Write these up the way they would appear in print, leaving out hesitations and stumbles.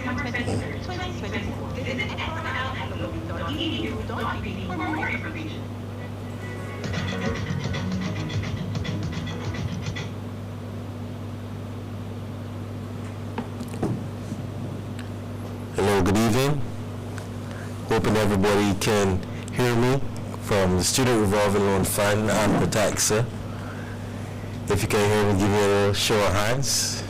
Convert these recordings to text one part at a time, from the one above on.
September 23rd, 2024. Visit SRLF.edu for more information. Hello, good evening. Hoping everybody can hear me from the Student Revolving Loan Fund and Protexxa. If you can hear me, give me a little show of hands.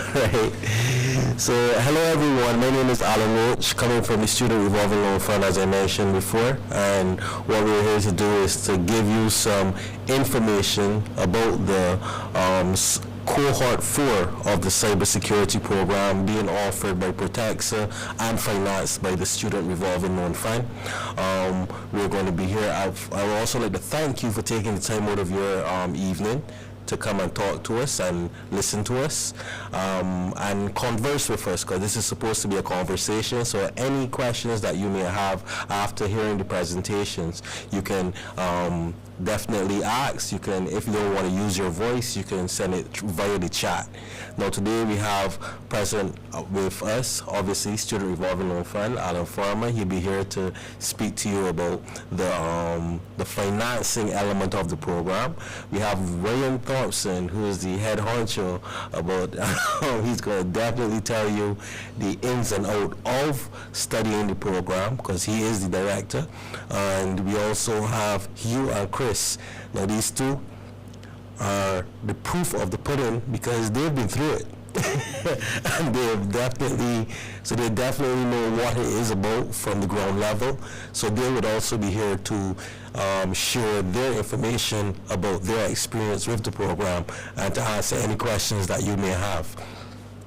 Right. So, hello everyone. My name is Allan Roach, coming from the Student Revolving Loan Fund, as I mentioned before. And what we're here to do is to give you some information about the Cohort 4 of the cybersecurity program being offered by Protexxa and financed by the Student Revolving Loan Fund. We're going to be here. I would also like to thank you for taking the time out of your evening to come and talk to us and listen to us and converse with us, because this is supposed to be a conversation. So any questions that you may have after hearing the presentations, you can definitely ask. You can, if you don't want to use your voice, you can send it via the chat. Now today we have present with us, obviously, Student Revolving Loan Fund, Allan Farmer. He'll be here to speak to you about the financing element of the program. We have William Thompson, who is the head honcho about, he's going to definitely tell you the ins and out of studying the program, because he is the director. And we also have Hugh and Chris. Now these two are the proof of the pudding, because they've been through it. And they definitely know what it is about from the ground level. So they would also be here to share their information about their experience with the program and to answer any questions that you may have.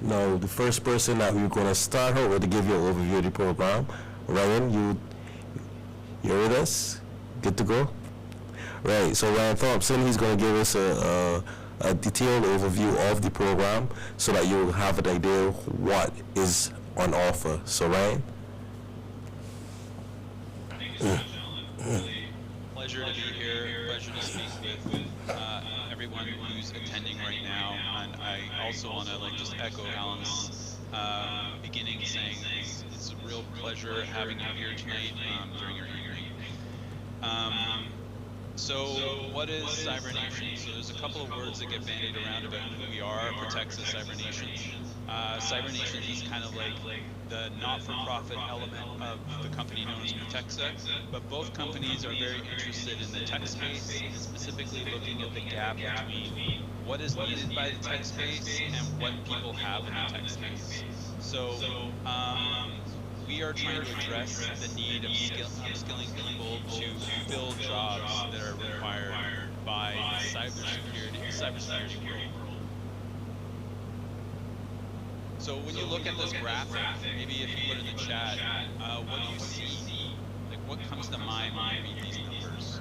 Now, the first person that we're going to start out with to give you an overview of the program, Ryan, you're with us? Good to go? Right, so Ryan Thompson, he's going to give us a detailed overview of the program so that you'll have an idea what is on offer. So Ryan? Thank you so much, Allan. Really pleasure to be here, pleasure to speak with everyone who's attending right now. And I also want to just echo Allan's beginning saying it's a real pleasure having you here tonight during your evening. So what is Cyber Nation? So there's a couple of words that get bandied around about who we are, Protexxa, Cyber Nation. Cyber Nation is kind of like the not-for-profit element of the company known as Protexxa, but both companies are very interested in the tech space, and specifically looking at the gap between what is needed by the tech space and what people have in the tech space. So we are trying to address the need of upskilling people to fill jobs that are required by the cybersecurity world. So when you look at this graphic, maybe if you put in the chat, what do you see? Like, what comes to mind when you read these numbers?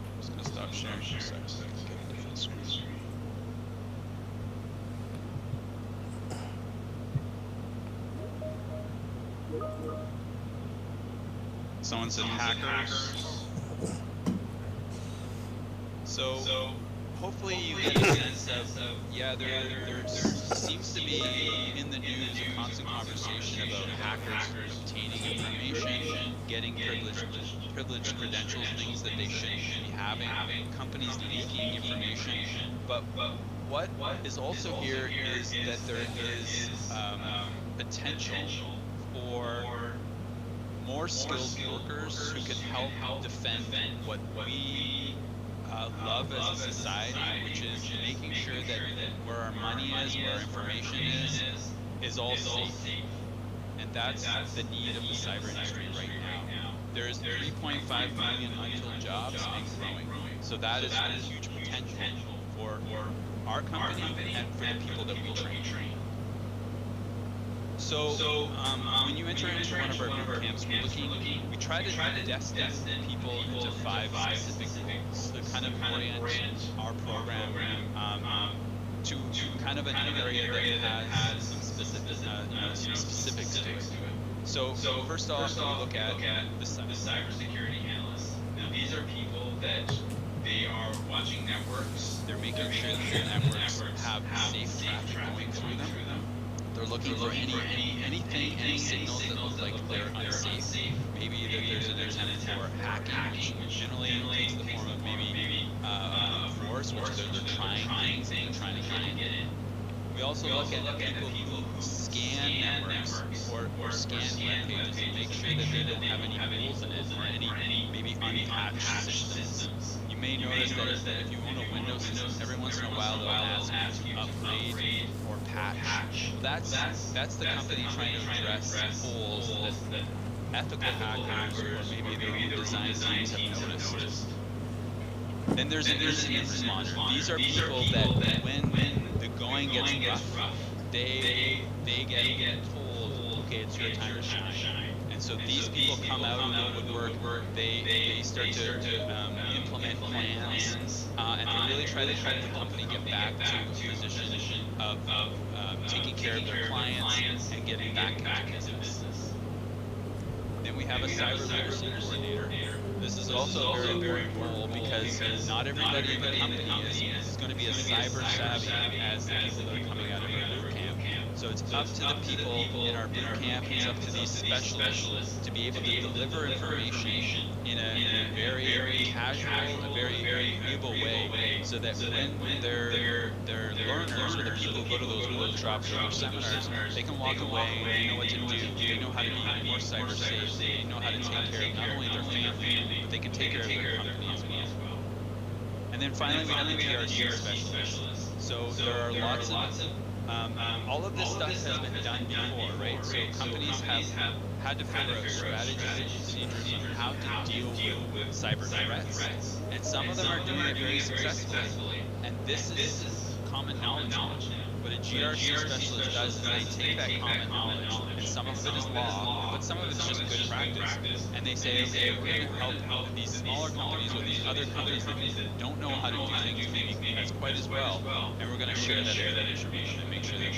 I'm just gonna stop sharing for a second so I can get a different screen. Someone said hackers. So hopefully you get a sense of, yeah, there seems to be in the news a constant conversation about hackers obtaining information, getting privileged credentials, things that they shouldn't be having, companies leaking information. But what is also here is that there is potential for more skilled workers who can help defend what we love as a society, which is making sure that where our money is, where our information is all safe. And that's the need of the cyber industry right now. There's 3.5 million unfilled jobs and growing. So that is a huge potential for our company and for the people that we train. So when you enter into one of our boot camps, we try to destine people into 5 specific goals to kind of orient our program to kind of an area that has some specifics to it. So first off, we look at the cybersecurity analysts. Now these are people that they are watching networks. They're making sure that the networks have safe traffic going through them. They're looking for any signals that look like they're unsafe. Maybe that there's an attempt for hacking, which generally takes the form of maybe force, which they're trying things and they're trying to get in. We also look at people who scan networks or scan web pages and make sure that they don't have any holes in it or any maybe unpatched systems. You may notice that if you own a Windows system, every once in a while they'll ask you to upgrade or patch. That's the company trying to address holes that ethical hackers or maybe their own design teams have noticed. Then there's an incident responder. These are people that when the going gets rough, they get told, okay, it's your time to shine. And so these people come out of the woodwork, they start to implement plans, and they really try to help the company get back to a position of taking care of their clients and getting back into business. Then we have a cyber literacy coordinator. This is also a very important role because not everybody in the company is going to be as cyber savvy as the people that are coming out of our boot camp. So it's up to the people in our boot camp, it's up to these specialists to be able to deliver information in a very casual, a very agreeable way, so that when their learners, or the people who go to those workshops or those seminars, they can walk away and they know what to do, they know how to be more cyber safe, they know how to take care of not only their family, but they can take care of their company as well. And then finally we have the GRC specialist. So there are lots of all of this stuff has been done before, right? So companies have had to figure out strategies and procedures on how to deal with cyber threats, and some of them are doing it very successfully. And this is common knowledge now. What a GRC specialist does is they take that common knowledge, and some of it is law, but some of it's just good practice. And they say, okay, we're going to help these smaller companies or these other companies that don't know how to do things maybe as quite as well, and we're going to share that information and make sure that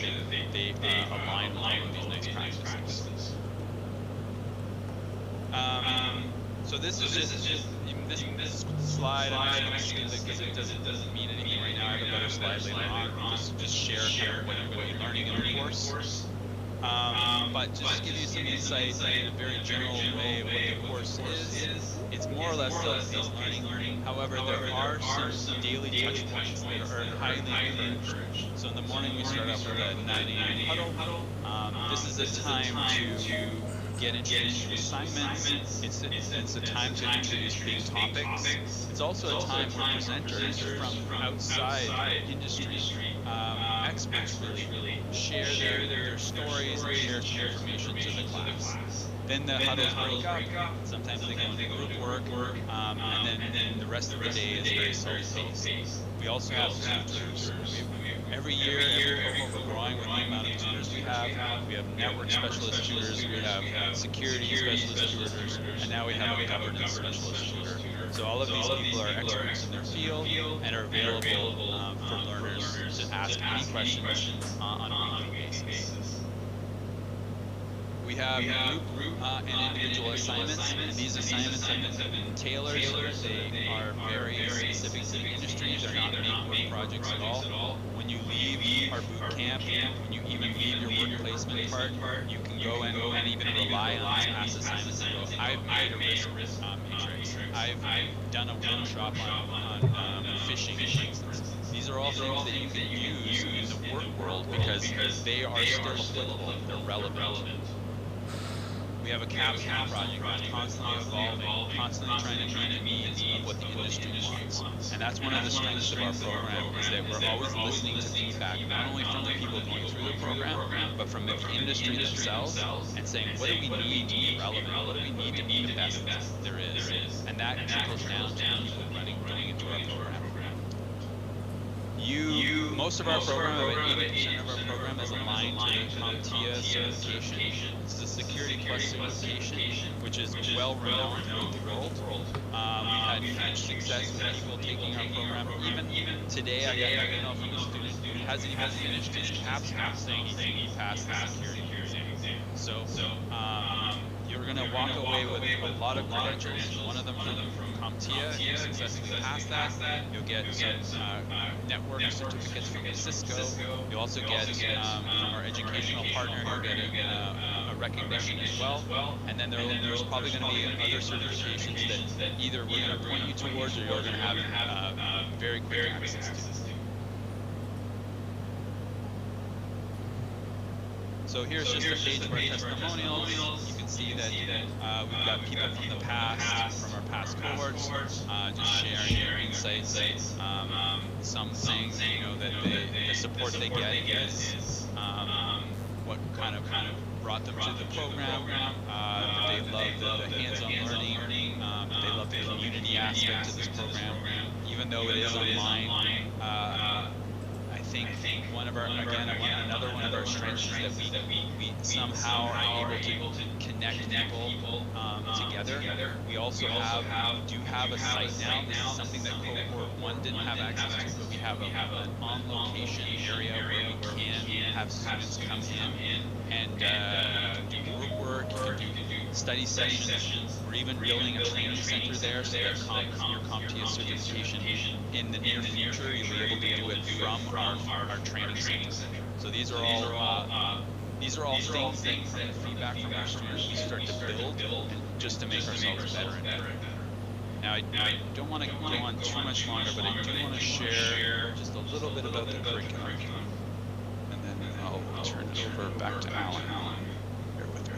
they align with all of these nice practices. So this is just this slide. I'm just going to skip it because it doesn't mean anything right now. I have a better slide later on. Just share kind of what you're going to be learning in the course. But just to give you some insight in a very general way of what the course is, it's more or less self-paced learning. However, there are some daily touch points that are highly encouraged. So in the morning we start off with a 9 a.m. huddle. This is a time to get into assignments. It's a time to introduce big topics. It's also a time where presenters from outside industry, experts really share their stories and share some information to the class. Then the huddles break up. Sometimes they go into group work, and then the rest of the day is very self-paced. We also have tutors. Every year, we're growing with the amount of tutors we have. We have network specialist tutors, we have security specialist tutors, and now we have a governance specialist tutor. So all of these people are experts in their field and are available for learners to ask any questions on a weekly basis. We have group and individual assignments, and these assignments have been tailored so that they are very specific to the industry. They're not make work projects at all. When you leave our boot camp, when you even leave your work placement part, you can go and even rely on these past assignments and go, I've made a risk matrix. I've done a workshop on phishing, for instance. These are all things that you can use in the work world because they are still applicable, they're relevant. We have a capstone project that's constantly evolving, constantly trying to meet the needs of what the industry wants. And that's one of the strengths of our program, is that we're always listening to feedback, not only from the people going through the program, but from the industry themselves, and saying, what do we need to be relevant? What do we need to be the best that there is? And that trickles down to the people running into our program. Most of our program, about 80% of our program is aligned to the CompTIA certification. It's the Security Plus certification, which is well renowned throughout the world. We've had huge success with people taking our program. Even today, I got an email from a student who hasn't even finished his capstone saying he passed the security exam. So you're going to walk away with a lot of credentials, one of them from CompTIA. If you successfully pass that, you'll get some network certificates from Cisco. You'll also get from our educational partner, you'll get a recognition as well. And then there's probably going to be other certifications that either we're going to point you towards or you're going to have very quick access to. So here's just a page of our testimonials. You can see that we've got people from the past, from our past cohorts, just sharing insights. Some things, that the support they get is what kind of brought them to the program. That they love the hands-on learning. They love the community aspect of this program, even though it is online. I think another one of our strengths is that we somehow are able to connect people together. We also do have a site now. This is something that cohort 1 didn't have access to, but we have an on-location area where we can have students come in and do group work, you can do study sessions. We're even building a training center there so that your CompTIA certification in the near future, you'll be able to do it from our training center. So these are all things that from the feedback from our students we start to build just to make ourselves better and better. Now I don't want to go on too much longer, but I do want to share just a little bit about the curriculum, and then I'll turn it over back to Allan. Bear with me.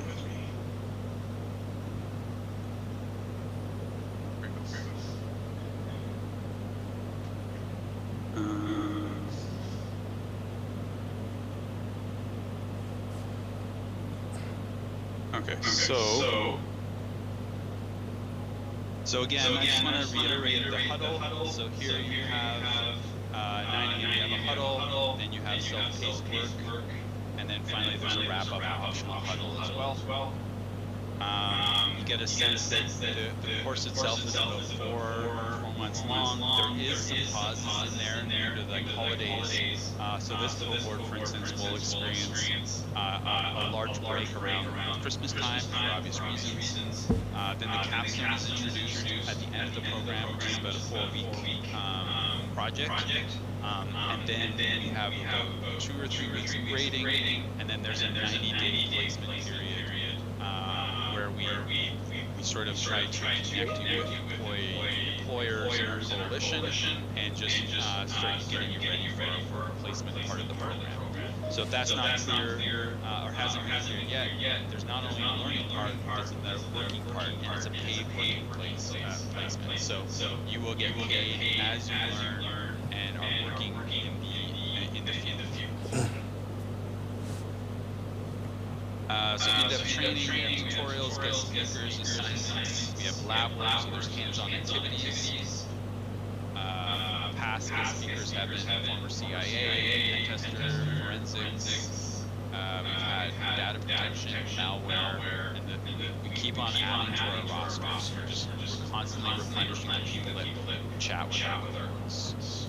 Okay, so again, I just want to reiterate the huddle. So here you have 9 a.m. you have a huddle, then you have self-paced work, and then finally there's a wrap-up optional huddle as well. You get a sense that the course itself is about 4 months long. There is some pauses in there due to like holidays. So this cohort, for instance, will experience a large break around Christmas time for obvious reasons. Then the capstone is introduced at the end of the program, which is about a 4-week project. And then you have about 2 or 3 weeks of grading, and then there's a 90-day placement period where we sort of try to connect you with employers in our coalition and just start getting you ready for a placement part of the program. So if that's not clear or hasn't been clear yet, there's not only a learning part, there's a working part, and it's a paid working placement. So you will get paid as you learn and are working in the field. So we have training, we have tutorials, guest speakers, assignments, we have lab work, so there's hands-on activities. Past guest speakers have been former CIA, pen tester, forensics, we've had data protection, malware, and we keep on adding to our rosters. We're constantly replenishing the people that chat with our hosts.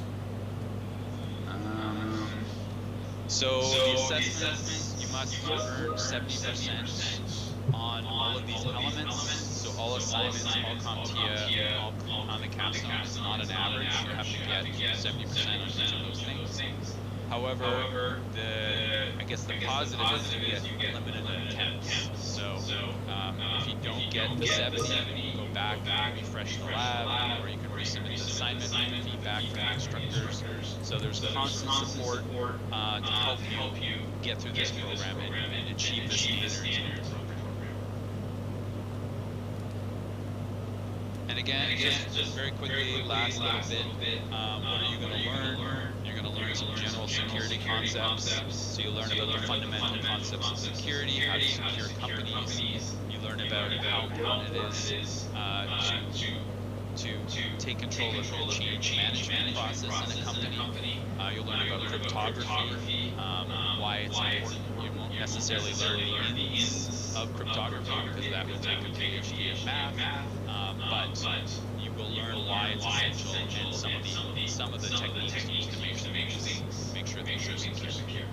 So the assessments, you must earn 70% on all of these elements. So all assignments, all CompTIA, all on the capstone is not an average. You have to get 70% on each of those things. However, I guess the positive is you get limited attempts. So if you don't get the 70, you can go back and refresh the lab, or you can resubmit the assignment and feedback from the instructors. So there's constant support to help you get through this program and achieve the standards of the program. And again, just very quickly, last little bit, what are you going to learn? You're going to learn some general security concepts. So you learn about the fundamental concepts of security, how to secure companies. You learn about how important it is to take control of the change management process in a company. You'll learn about cryptography, why it's important. You won't necessarily learn the ins of cryptography because that will take a PhD in math, but you will learn why it's essential and some of the techniques used to make sure things are secure.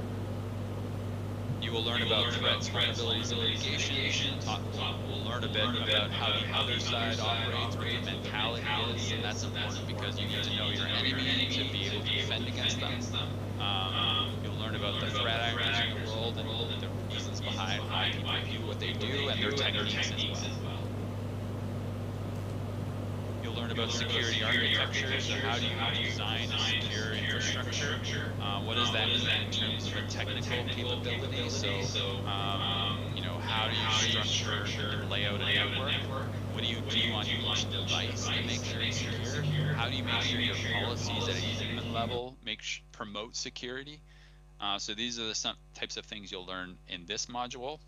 You will learn about threats, vulnerabilities, and litigation. We'll learn a bit about how the other side operates, what the mentality is, and that's important because you need to know your enemy to be able to defend against them. You'll learn about the threat actors in the world and the reasons behind why people do what they do and their techniques as well. You'll learn about security architecture, so how do you design a secure infrastructure? What does that mean in terms of a technical capability? So, how do you structure and lay out a network? What do you do on each device to make sure it's secure? How do you make sure your policies at a human level promote security? So these are some types of things you'll learn in this module.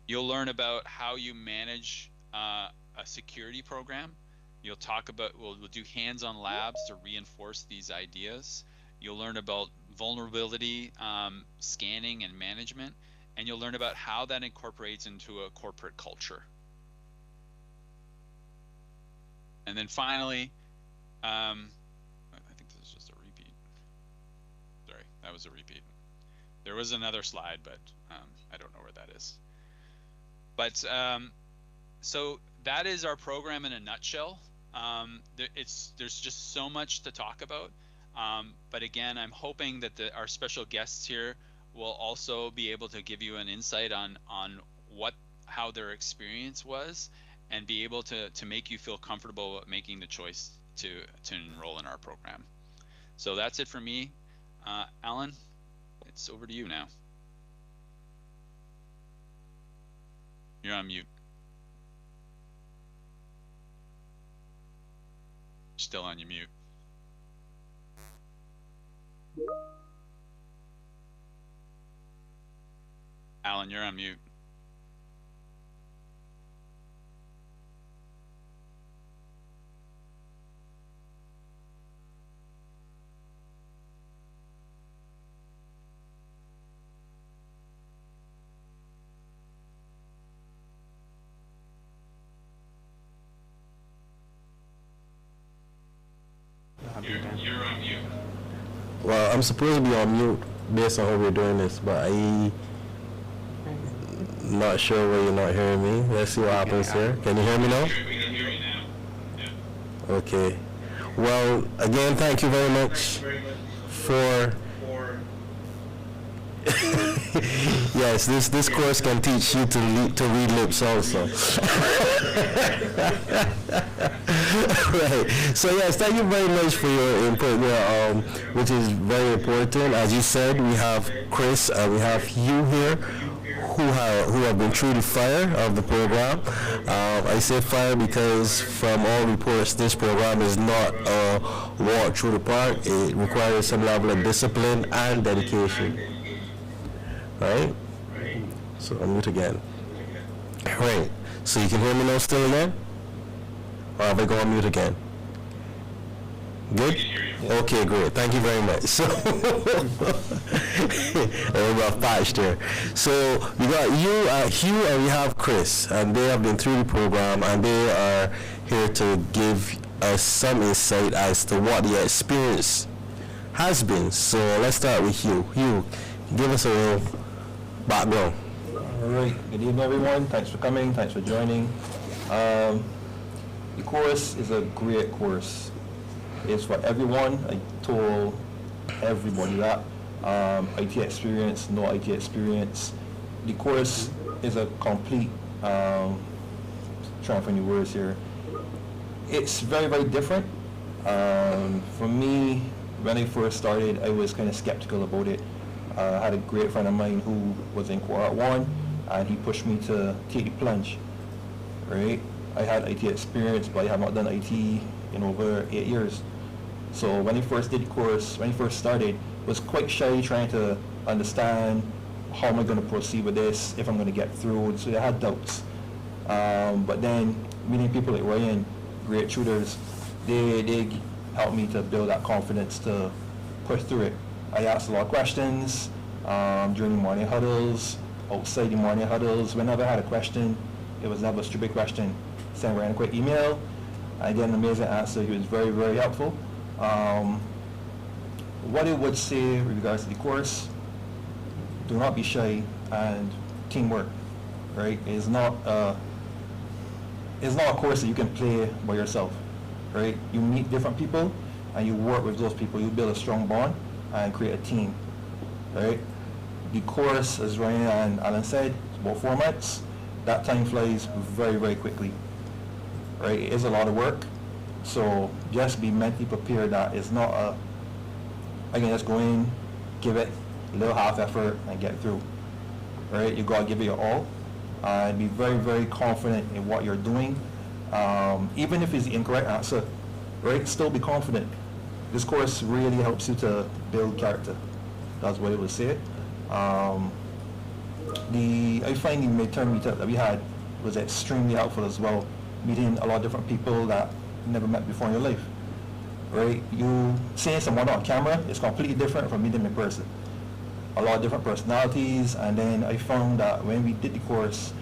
You'll learn about how you manage a security program. We'll do hands-on labs to reinforce these ideas. You'll learn about vulnerability scanning and management, and you'll learn about how that incorporates into a corporate culture. And then finally, I think this is just a repeat. Sorry, that was a repeat. There was another slide, but I don't know where that is. But so that is our program in a nutshell. There's just so much to talk about. But again, I'm hoping that our special guests here will also be able to give you an insight on how their experience was, and be able to make you feel comfortable making the choice to enroll in our program. So that's it for me. Allan, it's over to you now. You're on mute. Still on your mute. Allan, you're on mute. You're on mute. Well, I'm supposed to be on mute based on how we're doing this, but I'm not sure why you're not hearing me. Let's see what happens here. Can you hear me now? We can hear you now. Yeah. Okay. Well, again, thank you very much for... Yes, this course can teach you to read lips also. Right. So yes, thank you very much for your input there, which is very important. As you said, we have Chris and we have Hugh here, who have been through the fire of the program. I say fire because from all reports, this program is not a walk through the park. It requires some level of discipline and dedication. Right? So I'll mute again. Right. So you can hear me now still again? Or have I gone mute again? Good? Okay, great. Thank you very much. So, a rough patch there. So, we got you, Hugh, and we have Chris, and they have been through the program, and they are here to give us some insight as to what the experience has been. So, let's start with Hugh. Hugh, give us a little background. All right. Good evening, everyone. Thanks for coming. Thanks for joining. The course is a great course. It's for everyone. I told everybody that. IT experience, no IT experience. The course is a complete, trying to find the words here. It's very, very different. For me, when I first started, I was kind of skeptical about it. I had a great friend of mine who was in cohort 1, and he pushed me to take the plunge, right? I had IT experience, but I have not done IT in over 8 years. So when I first did the course, when I first started, was quite shy trying to understand how am I going to proceed with this, if I'm going to get through. So I had doubts. But then meeting people like Ryan, great tutors, they helped me to build that confidence to push through it. I asked a lot of questions during the morning huddles, outside the morning huddles. Whenever I had a question, it was never a stupid question. Send Ryan a quick email. I get an amazing answer. He was very, very helpful. What I would say with regards to the course, do not be shy, and teamwork, right? It's not a course that you can play by yourself, right? You meet different people and you work with those people. You build a strong bond and create a team, right? The course, as Ryan and Allan said, it's about 4 months. That time flies very, very quickly, right? It is a lot of work. So just be mentally prepared that it's not again, just go in, give it a little half effort and get through, right? You gotta give it your all and be very, very confident in what you're doing. Even if it's the incorrect answer, right? Still be confident. This course really helps you to build character. That's what I would say. I find the midterm meetup that we had was extremely helpful as well. Meeting a lot of different people that you never met before in your life, right? You seeing someone on camera is completely different from meeting them in person. A lot of different personalities, and then I found that when we did the course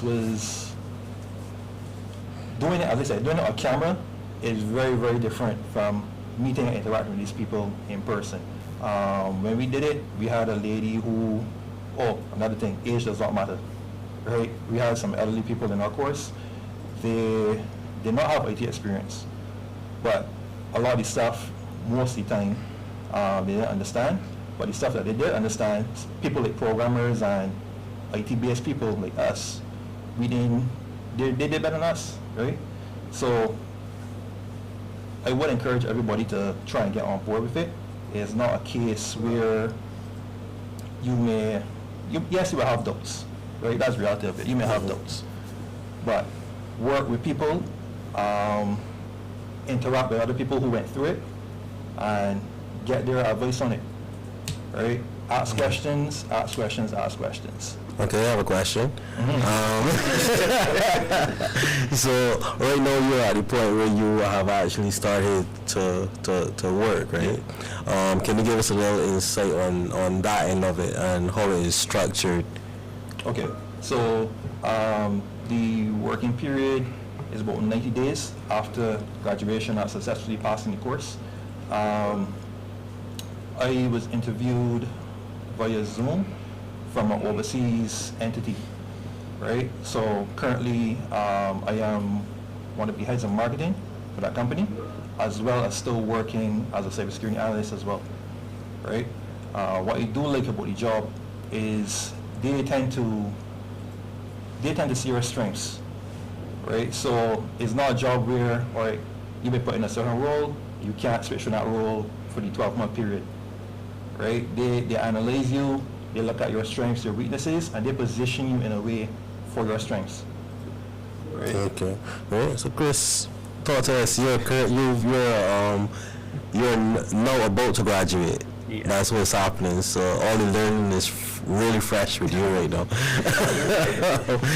was doing it, as I said, doing it on camera is very, very different from meeting and interacting with these people in person. When we did it, we had a lady who, another thing, age does not matter, right? We had some elderly people in our course. They did not have IT experience, but a lot of the stuff, most of the time, they didn't understand. But the stuff that they did understand, people like programmers and IT-based people like us, they did better than us, right? So I would encourage everybody to try and get on board with it. It's not a case where yes, you will have doubts, right? That's the reality of it. You may have doubts, but work with people, interact with other people who went through it, and get their advice on it, right? Ask questions, ask questions, ask questions. Okay, I have a question. So right now you're at the point where you have actually started to work, right? Can you give us a little insight on that end of it and how it is structured? Okay, so the working period is about 90 days after graduation, after successfully passing the course. I was interviewed via Zoom from an overseas entity, right? So currently I am one of the heads of marketing for that company, as well as still working as a cybersecurity analyst as well, right? What I do like about the job is they tend to see your strengths, right? So it's not a job where, all right, you've been put in a certain role, you can't switch from that role for the 12-month period, right? They analyze you, they look at your strengths, your weaknesses, and they position you in a way for your strengths. Right? Okay. Right. So Chris, talk to us. You're now about to graduate. Yeah. That's what's happening. So all the learning is really fresh with you right now.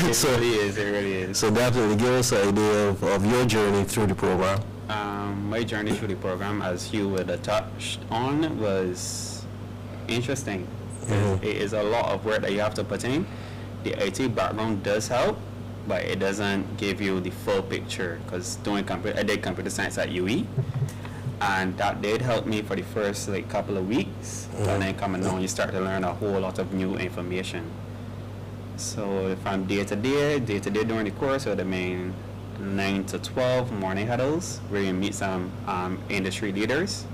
It really is. So definitely give us an idea of your journey through the program. My journey through the program, as Hugh would have touched on, was interesting. Mhm. It is a lot of work that you have to put in. The IT background does help, but it doesn't give you the full picture, because I did computer science at UE, and that did help me for the first couple of weeks. And then coming on, you start to learn a whole lot of new information. So from day to day during the course, it would have been 9 to 12 morning huddles where you meet some industry leaders,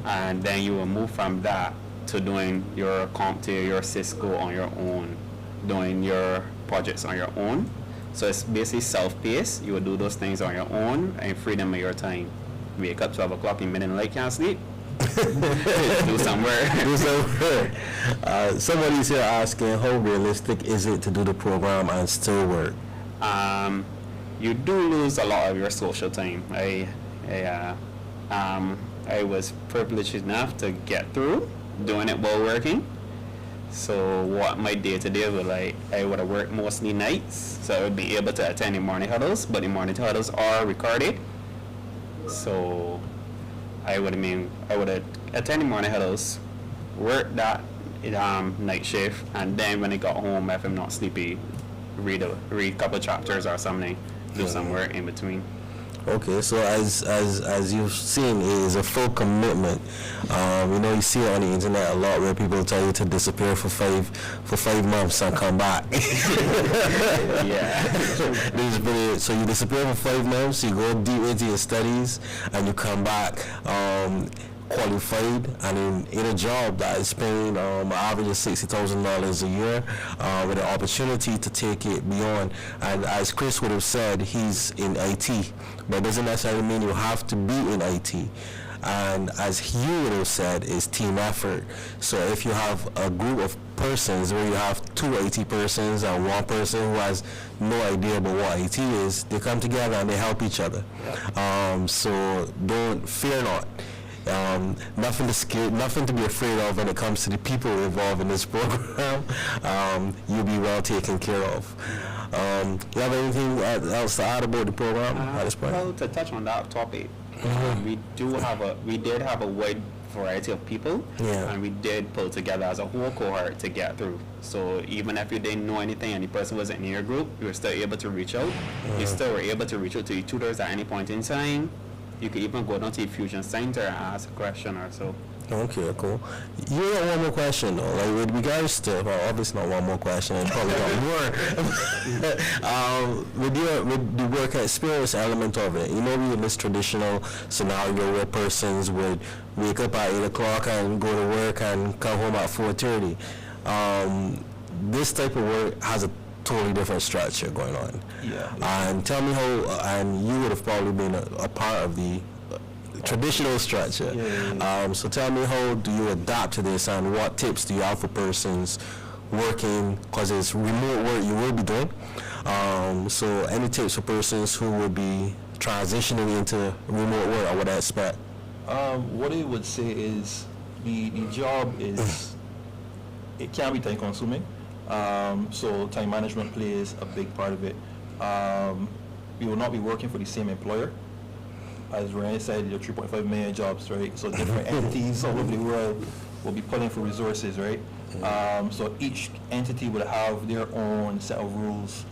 and then you will move from that to doing your CompTIA, your Cisco on your own, doing your projects on your own. So it's basically self-paced. You will do those things on your own and freedom of your time. Wake up 12 o'clock in midnight, like can't sleep. Do some work. Do some work. Somebody's here asking, how realistic is it to do the program and still work? You do lose a lot of your social time. I was privileged enough to get through doing it while working. So what my day-to-day was like, I would have worked mostly nights, so I would be able to attend the morning huddles, but the morning huddles are recorded. So I would have attend the morning huddles, work that night shift, and then when I got home, if I'm not sleepy, read a couple chapters or something, do some work in between. Okay, so as you've seen, it is a full commitment. You see it on the internet a lot where people tell you to disappear for five months and come back. Yeah. So you disappear for 5 months, you go deep into your studies, and you come back qualified and in a job that is paying an average of $60,000 a year, with an opportunity to take it beyond. And as Chris would have said, he's in IT, but it doesn't necessarily mean you have to be in IT. And as he would have said, it's team effort. So if you have a group of persons where you have 2 IT persons and 1 person who has no idea about what IT is, they come together and they help each other. So don't fear not. Nothing to be afraid of when it comes to the people involved in this program. You'll be well taken care of. You have anything else to add about the program at this point? Well, to touch on that topic, We did have a wide variety of people, Yeah. and we did pull together as a whole cohort to get through. So even if you didn't know anything and the person wasn't in your group, you were still able to reach out. You still were able to reach out to your tutors at any point in time. You could even go down to the Fusion Center and ask a question or so. Okay, cool. You got one more question though, like with regards to, well, obviously not one more question, I probably got more. With the work experience element of it, you know, we in this traditional scenario where persons would wake up at 8 o'clock and go to work and come home at 4:30. This type of work has a totally different structure going on. Yeah. And tell me how, and you would have probably been a part of the traditional structure. So tell me, how do you adapt to this, and what tips do you have for persons working, because it's remote work you will be doing. So any tips for persons who would be transitioning into remote work, I would expect? What I would say is the job is, it can be time consuming. So time management plays a big part of it. We will not be working for the same employer. As Ryan said, there are 3.5 million jobs, right? So different entities all over the world will be pulling for resources, right? So each entity will have their own set of rules.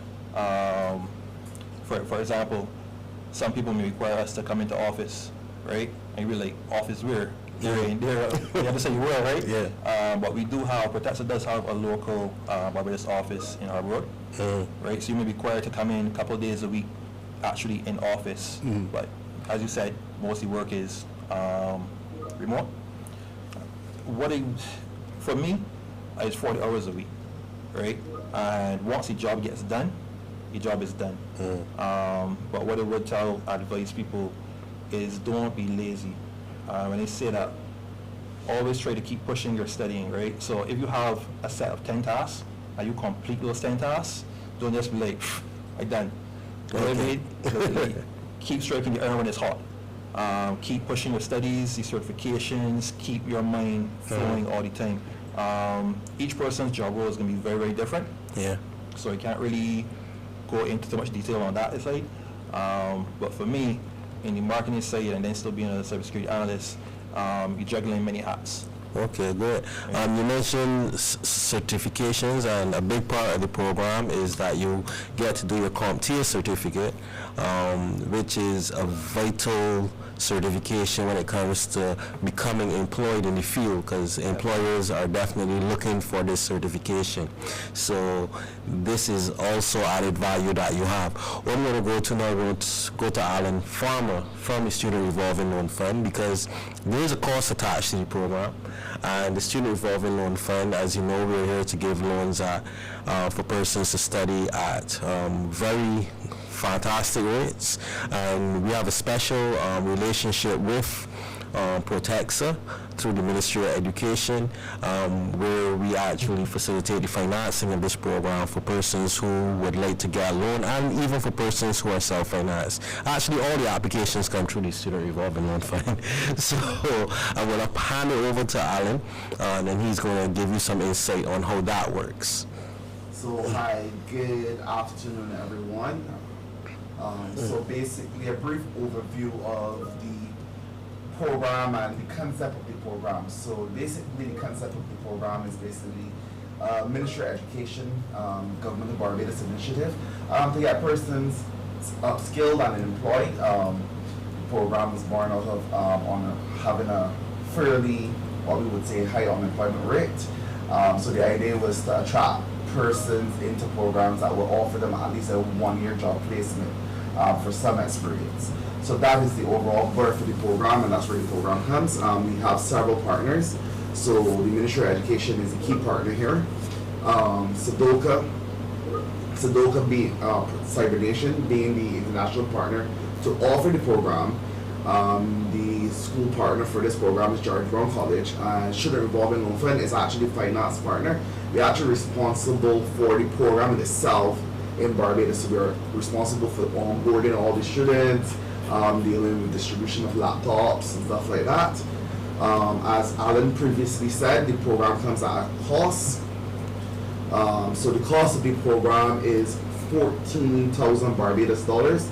For example, some people may require us to come into office, right? And you're like, office where? You have to say where, right? Yeah. But we do have, Protexxa does have a local Barbados office in Harbour Road, right? So you may be required to come in a couple of days a week, actually in office. But as you said, mostly work is remote. For me, it's 40 hours a week, right? And once the job gets done, the job is done. But what I would advise people is don't be lazy. When they say that, always try to keep pushing your studying, right? So if you have a set of 10 tasks and you complete those 10 tasks, don't just be like, I'm done. Keep striking the iron when it's hot. Keep pushing your studies, the certifications, keep your mind flowing all the time. Each person's job role is going to be very, very different. Yeah. So I can't really go into too much detail on that side. But for me, in the marketing side and then still being a cybersecurity analyst, you're juggling many hats. Okay, good. You mentioned certifications, and a big part of the program is that you get to do your CompTIA certificate, which is a vital certification when it comes to becoming employed in the field, because employers are definitely looking for this certification. So this is also added value that you have. What I'm going to go to now, we're going to go to Allan Farmer from the Student Revolving Loan Fund, because there is a cost attached to the program. And the Student Revolving Loan Fund, as you know, we're here to give loans for persons to study at very fantastic rates. And we have a special relationship with Protexxa through the Ministry of Education, where we actually facilitate the financing of this program for persons who would like to get a loan, and even for persons who are self-financed. Actually, all the applications come through the Student Revolving Loan Fund. So I'm going to hand it over to Allan, and then he's going to give you some insight on how that works. So hi, good afternoon everyone. So basically a brief overview of the program and the concept of the program. So basically the concept of the program is basically Ministry of Education, Government of Barbados initiative to get persons skilled and employed. The program was born out of having a fairly, what we would say, high unemployment rate. So the idea was to attract persons into programs that will offer them at least a one-year job placement for some experience. So that is the overall birth of the program, and that's where the program comes. We have several partners. So the Ministry of Education is a key partner here. Sudoka being Cyber Nation being the international partner to offer the program. The school partner for this program is George Brown College. Student Revolving Loan Fund is actually the finance partner. We're actually responsible for the program itself in Barbados. So we're responsible for onboarding all the students, dealing with distribution of laptops and stuff like that. As Allan previously said, the program comes at a cost. So the cost of the program is 14,000 Barbados dollars.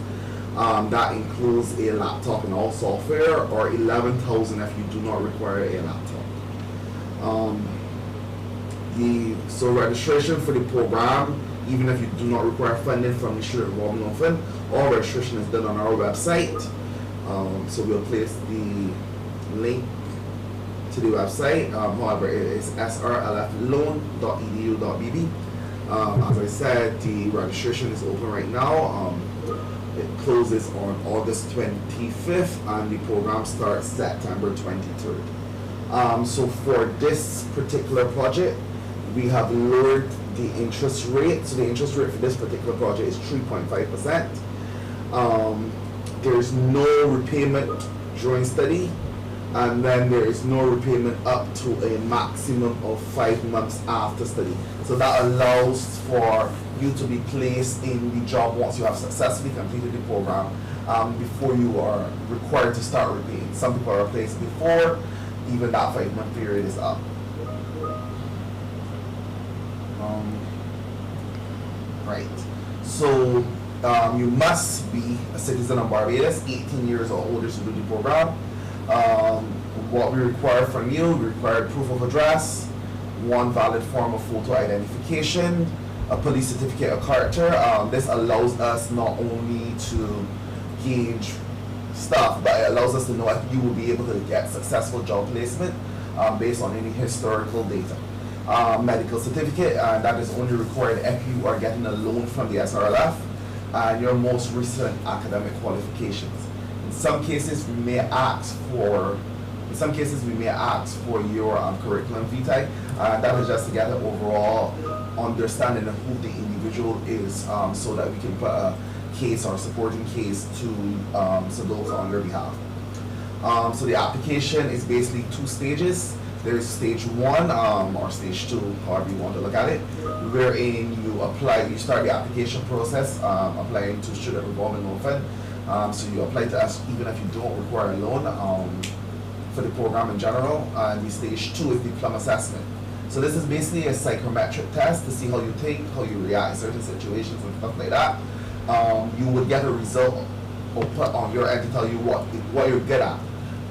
That includes a laptop and all software, or $11,000 if you do not require a laptop. So registration for the program, even if you do not require funding from the Student Revolving Loan Fund, all registration is done on our website. So we'll place the link to the website. However, it is srlfloan.edu.bb. As I said, the registration is open right now. It closes on August 25th and the program starts September 23rd. So for this particular project, we have lowered the interest rate. So the interest rate for this particular project is 3.5%. There's no repayment during study, and then there is no repayment up to a maximum of 5 months after study. So that allows for you to be placed in the job once you have successfully completed the program, before you are required to start repaying. Some people are placed before even that 5-month period is up. Right. So you must be a citizen of Barbados, 18 years or older to do the program. What we require from you, we require proof of address, one valid form of photo identification, a police certificate of character. This allows us not only to gauge stuff, but it allows us to know if you will be able to get successful job placement based on any historical data. Medical certificate, and that is only required if you are getting a loan from the SRLF, and your most recent academic qualifications. In some cases, we may ask for your curriculum vitae, and that is just to get an overall understanding of who the individual is, so that we can put a case or supporting case to those on your behalf. So the application is basically 2 stages. There's stage 1 or stage 2, however you want to look at it, wherein you start the application process, applying to Student Revolving Loan Fund. So you apply to us even if you don't require a loan for the program in general. And the stage 2 is the plum assessment. So this is basically a psychometric test to see how you think, how you react in certain situations and stuff like that. You would get a result or put on your end to tell you what you're good at.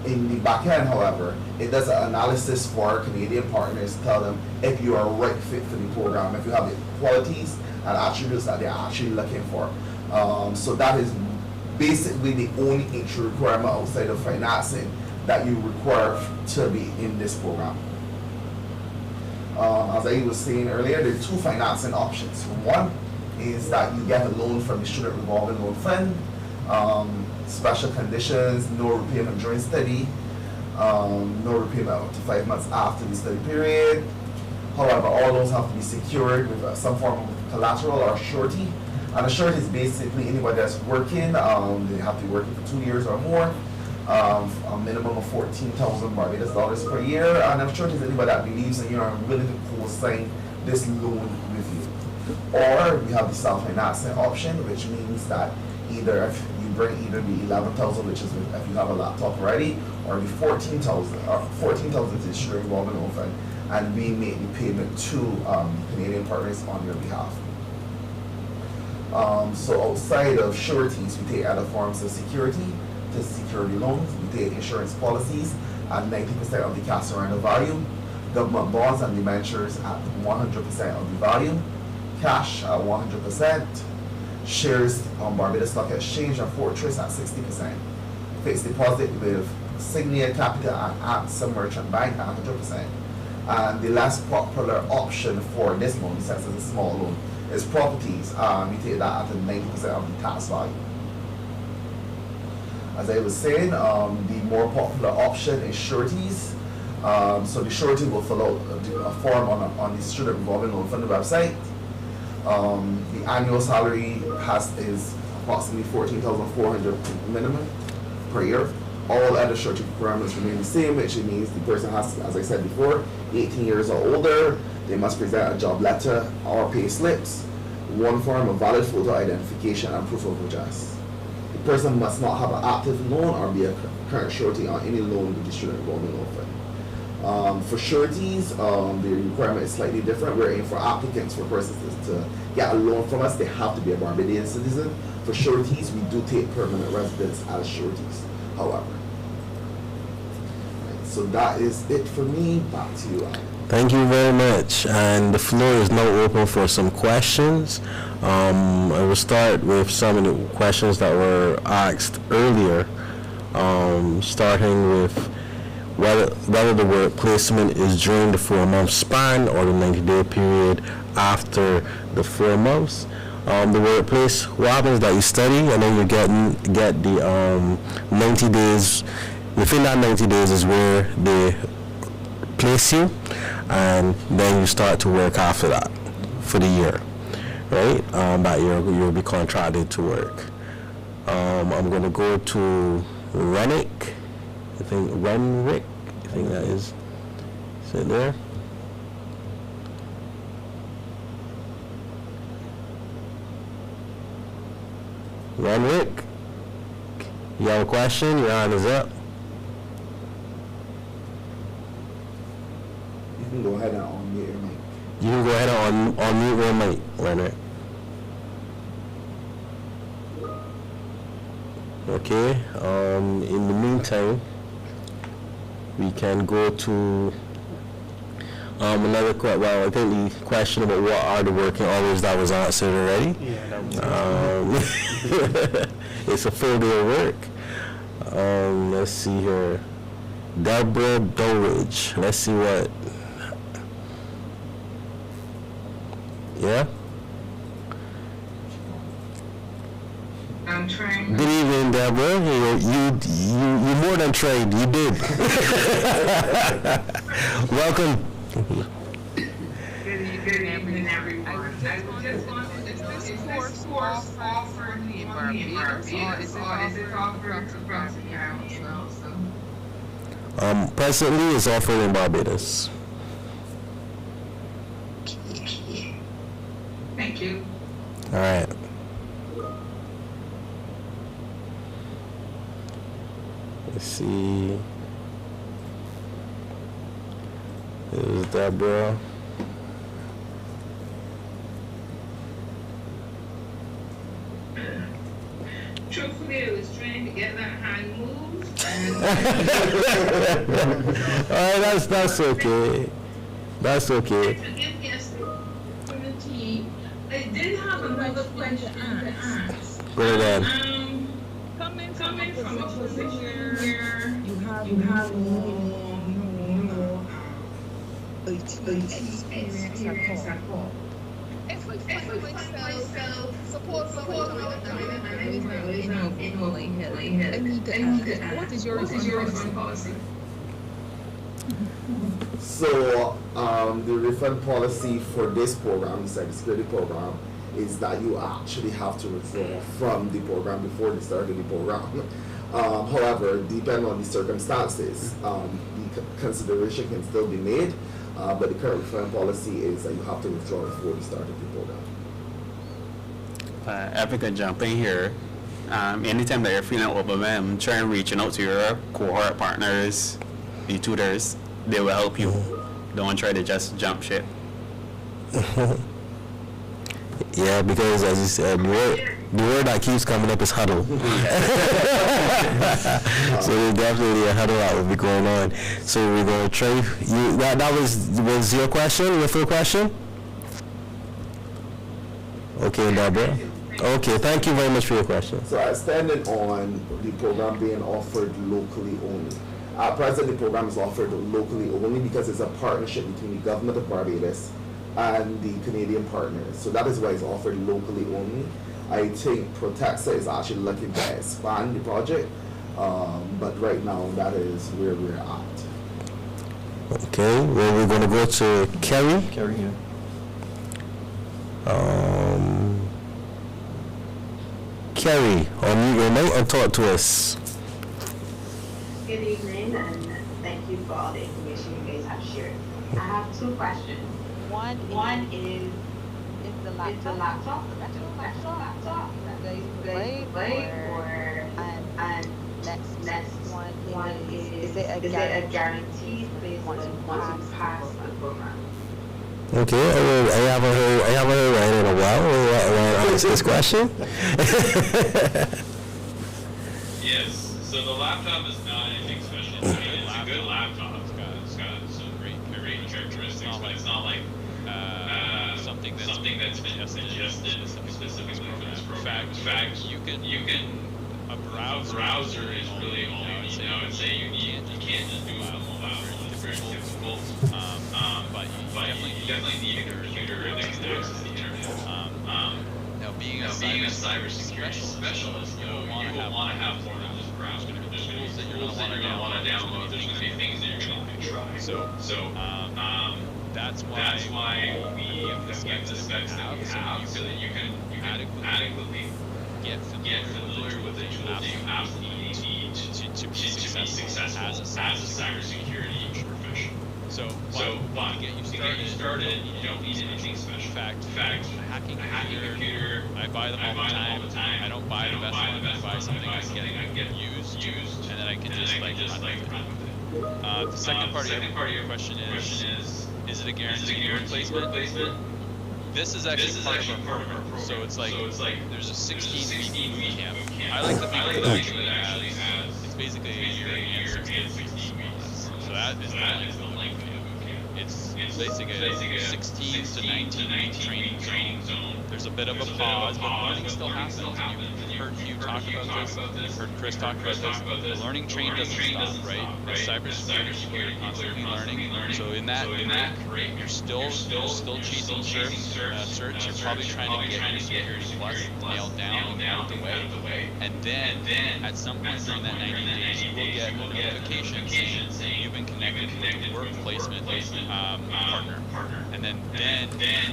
In the back end, however, it does an analysis for our Canadian partners to tell them if you are a right fit for the program, if you have the qualities and attributes that they're actually looking for. So that is basically the only entry requirement outside of financing that you require to be in this program. As I was saying earlier, there are 2 financing options. One is that you get a loan from the Student Revolving Loan Fund. Special conditions, no repayment during study, no repayment up to 5 months after the study period. However, all those have to be secured with some form of collateral or surety. And a surety is basically anybody that's working, they have to be working for 2 years or more, a minimum of 14,000 Barbados dollars per year. And a surety is anybody that believes in you and willing to co-sign this loan with you. Or we have the self-financing option, which means that either if you bring either the 11,000, which is if you have a laptop already, or the 14,000 to the Student Revolving Loan Fund, and we make the payment to Canadian partners on your behalf. So outside of sureties, we take other forms of security to security loans. We take insurance policies at 90% of the cash surrender value, government bonds and debentures at 100% of the value, cash at 100%, shares on Barbados Stock Exchange and Fortress at 60%, fixed deposit with Signia Capital and AXA Merchant Bank at 100%. And the last popular option for this loan, since it's a small loan, is properties. We take that at 90% of the tax value. As I was saying, the more popular option is sureties. So the surety will fill out a form on the Student Revolving Loan Fund website. The annual salary is approximately $14,400 minimum per year. All other surety requirements remain the same, which means the person has, as I said before, 18 years or older. They must present a job letter or pay slips, one form of valid photo identification and proof of address. The person must not have an active loan or be a current surety on any loan with the Student Revolving Loan Fund. For sureties, the requirement is slightly different. We're aiming for applicants, for persons to get a loan from us, they have to be a Barbadian citizen For sureties, we do take permanent residents as sureties, however. Right, so that is it for me. Back to you, Alan. Thank you very much. And the floor is now open for some questions. I will start with some of the questions that were asked earlier, starting with whether the work placement is during the 4-month span or the 90-day period after the 4 months. The workplace, what happens is that you study and then you get the 90 days. Within that 90 days is where they place you, and then you start to work after that for the year, right? That year you'll be contracted to work. I'm going to go to Rennick. I think Renrick. I think that is it there? Renrick, you have a question? Your hand is up. You can go ahead and unmute your mic. You can go ahead and unmute your mic, Renrick. Okay. In the meantime, we can go to another question. Well, I think the question about what are the working hours that was answered already. Yeah, that was It's a full day of work. Let's see here. Deborah Dowridge. Let's see what. Yeah. I'm trying. Good evening, Deborah. You more than trained. You did. Welcome. Good evening, everyone. I just wanted to know, is this course offered in Barbados or is it offered across the island also? Presently, it's offered in Barbados. Thank you. All right. Let's see. This is Deborah. Truthfully, I was trying to get that hand moved. All right, that's okay. That's okay. Forgive me, I did have another question to ask. Go ahead. Coming from a position where you have no experience at all. If we find myself support what is your refund policy? So the refund policy for this program, the cybersecurity program, is that you actually have to withdraw from the program before the start of the program. However, depending on the circumstances, the consideration can still be made, but the current refund policy is that you have to withdraw before the start of the program. If I could jump in here, anytime that you're feeling overwhelmed, try and reaching out to your cohort partners, the tutors. They will help you. Don't try to just jump ship. Yeah, because as you said, the word that keeps coming up is huddle. So there's definitely a huddle that will be going on. So we're going to try. That was your question, your full question? Okay, Deborah. Okay, thank you very much for your question. So standing on the program being offered locally only. At present, the program is offered locally only because it's a partnership between the government of Barbados and the Canadian partners. So that is why it's offered locally only. I think Protexxa is actually looking to expand the project, but right now that is where we're at. Okay, well, we're going to go to Kerry. Carry here. Kerry, unmute your mic and talk to us. Good evening, and thank you for all the information you guys have shared. I have two questions. One is the laptop That you play or and next one is it a guaranteed place once you pass the program? Okay, I haven't heard Ryan in a while. ask this question? Yes. So the laptop is not anything special. I mean, it's a good laptop. It's got some great characteristics, but it's not like something that's been suggested specifically for this program. In fact, you can a browser is really all you need. I would say you can't just do a mobile version. It's very difficult. But you definitely need a computer that can access the internet. Now, being a cybersecurity specialist, you will want to have more than just browser. There's going to be tools that you're going to want to download. There's going to be things that you're going to want to try. So that's why we give the specs that we have, so that you can adequately get familiar with the tools that you absolutely need to be successful as a cybersecurity professional. So to get you started, you don't need anything special. In fact, hacking computer, I buy them all the time. I don't buy the best one. I buy something I can get used, and then I can just run with it. The second part of your question is it a guaranteed replacement? This is actually part of our program. So it's like there's a 16-week boot camp. I like to think of it actually as it's basically a year and 16 weeks. So that is the length of the boot camp. It's basically a 16 to 19 training zone. There's a bit of a pause, but learning still happens. You've heard Hugh talk about this. You've heard Chris talk about this. The learning train doesn't stop, right? The cybersecurity people are constantly learning. So in that break, you're still chasing certs. You're probably trying to get your security plus nailed down and out of the way. And then at some point during that 90 days, you will get a notification saying you've been connected with a work placement partner. And then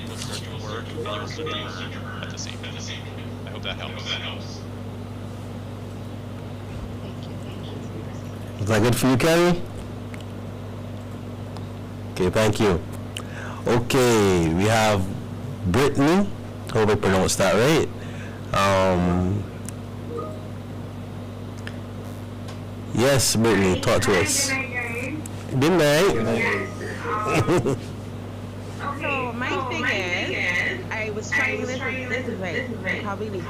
we'll start to work and you'll start to earn at the same time. I hope that helps. Is that good for you, Kelly? Okay, thank you. Okay, we have Brittany. Hope I pronounced that right. Yes, Brittany, talk to us. Good night. So my thing is, I was trying this is like probably the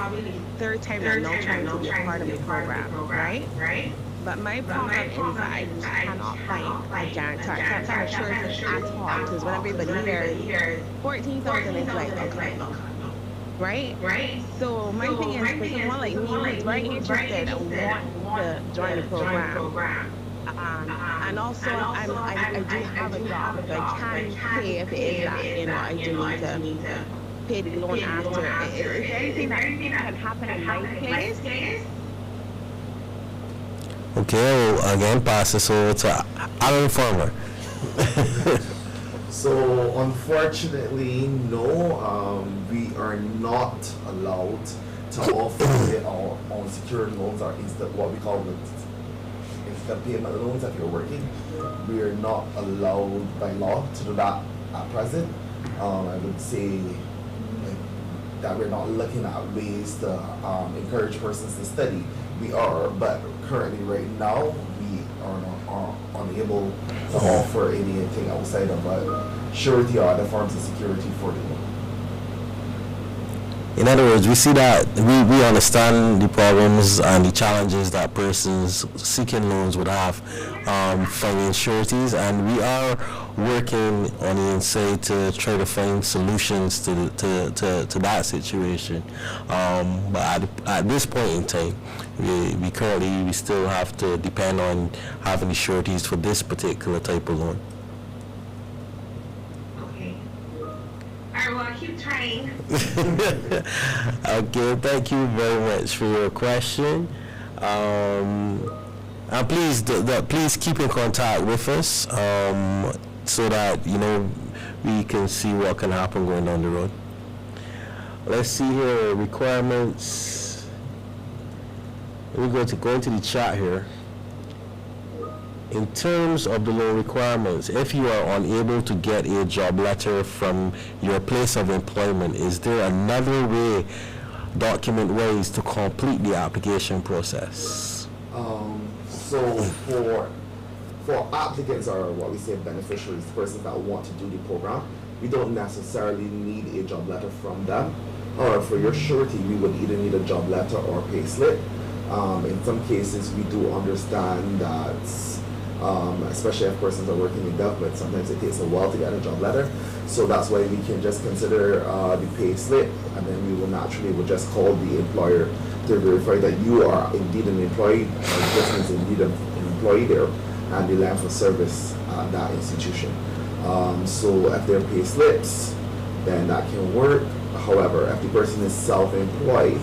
third time I'm now trying to be a part of the program, right? But my problem is that I cannot find a guarantor. I can't find assurances at all, because when everybody hears 14,000 is like, okay, right? So my thing is, for someone like me who's very interested and want to join the program, and also I do have a job, so I can pay if it is that, I do need to pay the loan after. Is there anything that can happen in my case? Okay, well, again, pass this over to Allan Farmer. So unfortunately, no, we are not allowed to offer our unsecured loans, or what we call the instant payment loans if you're working. We are not allowed by law to do that at present. I would say that we're not looking at ways to encourage persons to study. We are, but currently right now we are unable to offer anything outside of surety or other forms of security for the loan. In other words, we see that we understand the problems and the challenges that persons seeking loans would have finding sureties, and we are working on the inside to try to find solutions to that situation. But at this point in time, we still have to depend on having the sureties for this particular type of loan. Well, I'll keep trying. Okay, thank you very much for your question. And please keep in contact with us so that we can see what can happen going down the road. Let's see here, requirements. Let me go into the chat here. In terms of the loan requirements, if you are unable to get a job letter from your place of employment, is there another way, document ways, to complete the application process? So for applicants, or what we say beneficiaries, persons that want to do the program, we don't necessarily need a job letter from them. or for your surety, we would either need a job letter or pay slip. In some cases, we do understand that, especially if persons are working in government, sometimes it takes a while to get a job letter. So that's why we can just consider the pay slip, and then we will naturally just call the employer to verify that you are indeed an employee, or the person is indeed an employee there, and the length of service at that institution. So if there are pay slips, then that can work. However, if the person is self-employed,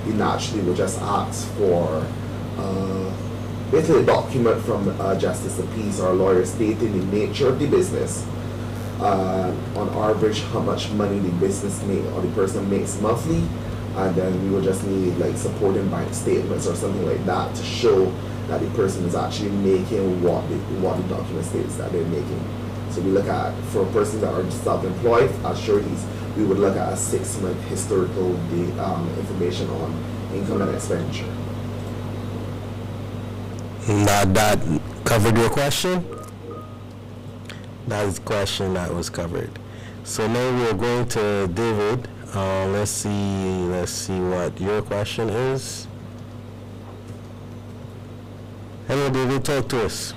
we naturally will just ask for basically a document from Justice of Peace or a lawyer stating the nature of the business, on average how much money the business make or the person makes monthly, and then we will just need like supporting bank statements or something like that to show that the person is actually making what the document states that they're making. So we look at, for persons that are self-employed as sureties, we would look at a 6-month historical information on income and expenditure. Now that covered your question? That is the question that was covered. So now we're going to David. Let's see what your question is. Hello, David. Talk to us.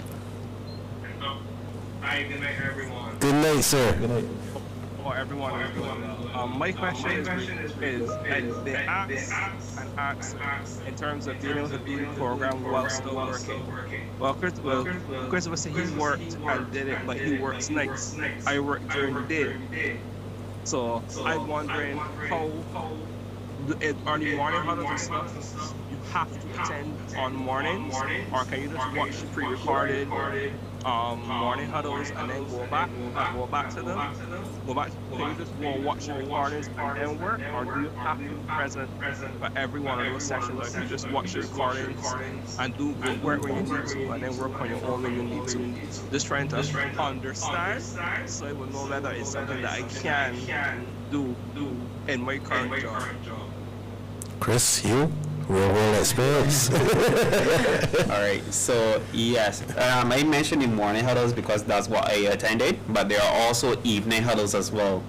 Hi, good night, everyone. Good night, sir. Good night. Or everyone. My question is they ask in terms of dealing with the beauty program while still working. Well, Christopher said he worked and did it, but he works nights. I work during the day. So I'm wondering how are the morning huddles and stuff you have to attend on mornings, or can you just watch the pre-recorded morning huddles and then go back to them? Can you just go watch the recordings and then work, or do you have to be present for every one of those sessions? You just watch the recordings and do work when you need to, and then work on your own when you need to. Just trying to understand, so I will know whether it's something that I can do in my current job. Chris, you? Real world experience. All right, so yes, I mentioned the morning huddles because that's what I attended, but there are also evening huddles as well.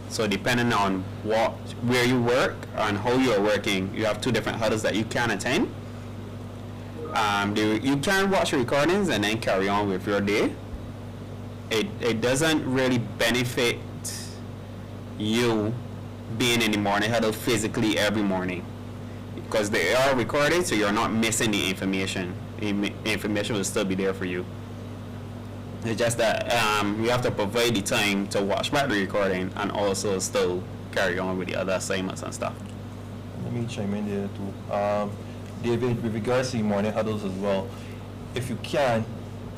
So depending on where you work and how you are working, you have 2 different huddles that you can attend. You can watch recordings and then carry on with your day. It doesn't really benefit you being in the morning huddle physically every morning, because they are recorded, so you're not missing the information. Information will still be there for you. It's just that you have to provide the time to watch back the recording and also still carry on with the other assignments and stuff. Let me chime in there too. David, with regards to the morning huddles as well, if you can,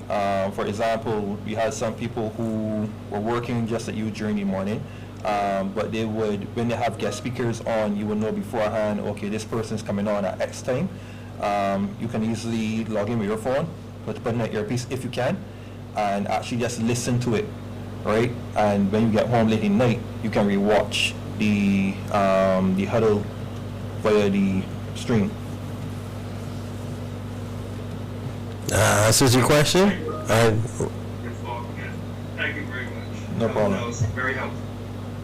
for example, we had some people who were working just at you during the morning, but they would, when they have guest speakers on, you will know beforehand, okay, this person is coming on at X time. You can easily log in with your phone, put in an earpiece if you can, and actually just listen to it, right? And when you get home late at night, you can rewatch the huddle via the stream. Answers your question? Thank you very much. No problem. That was very helpful.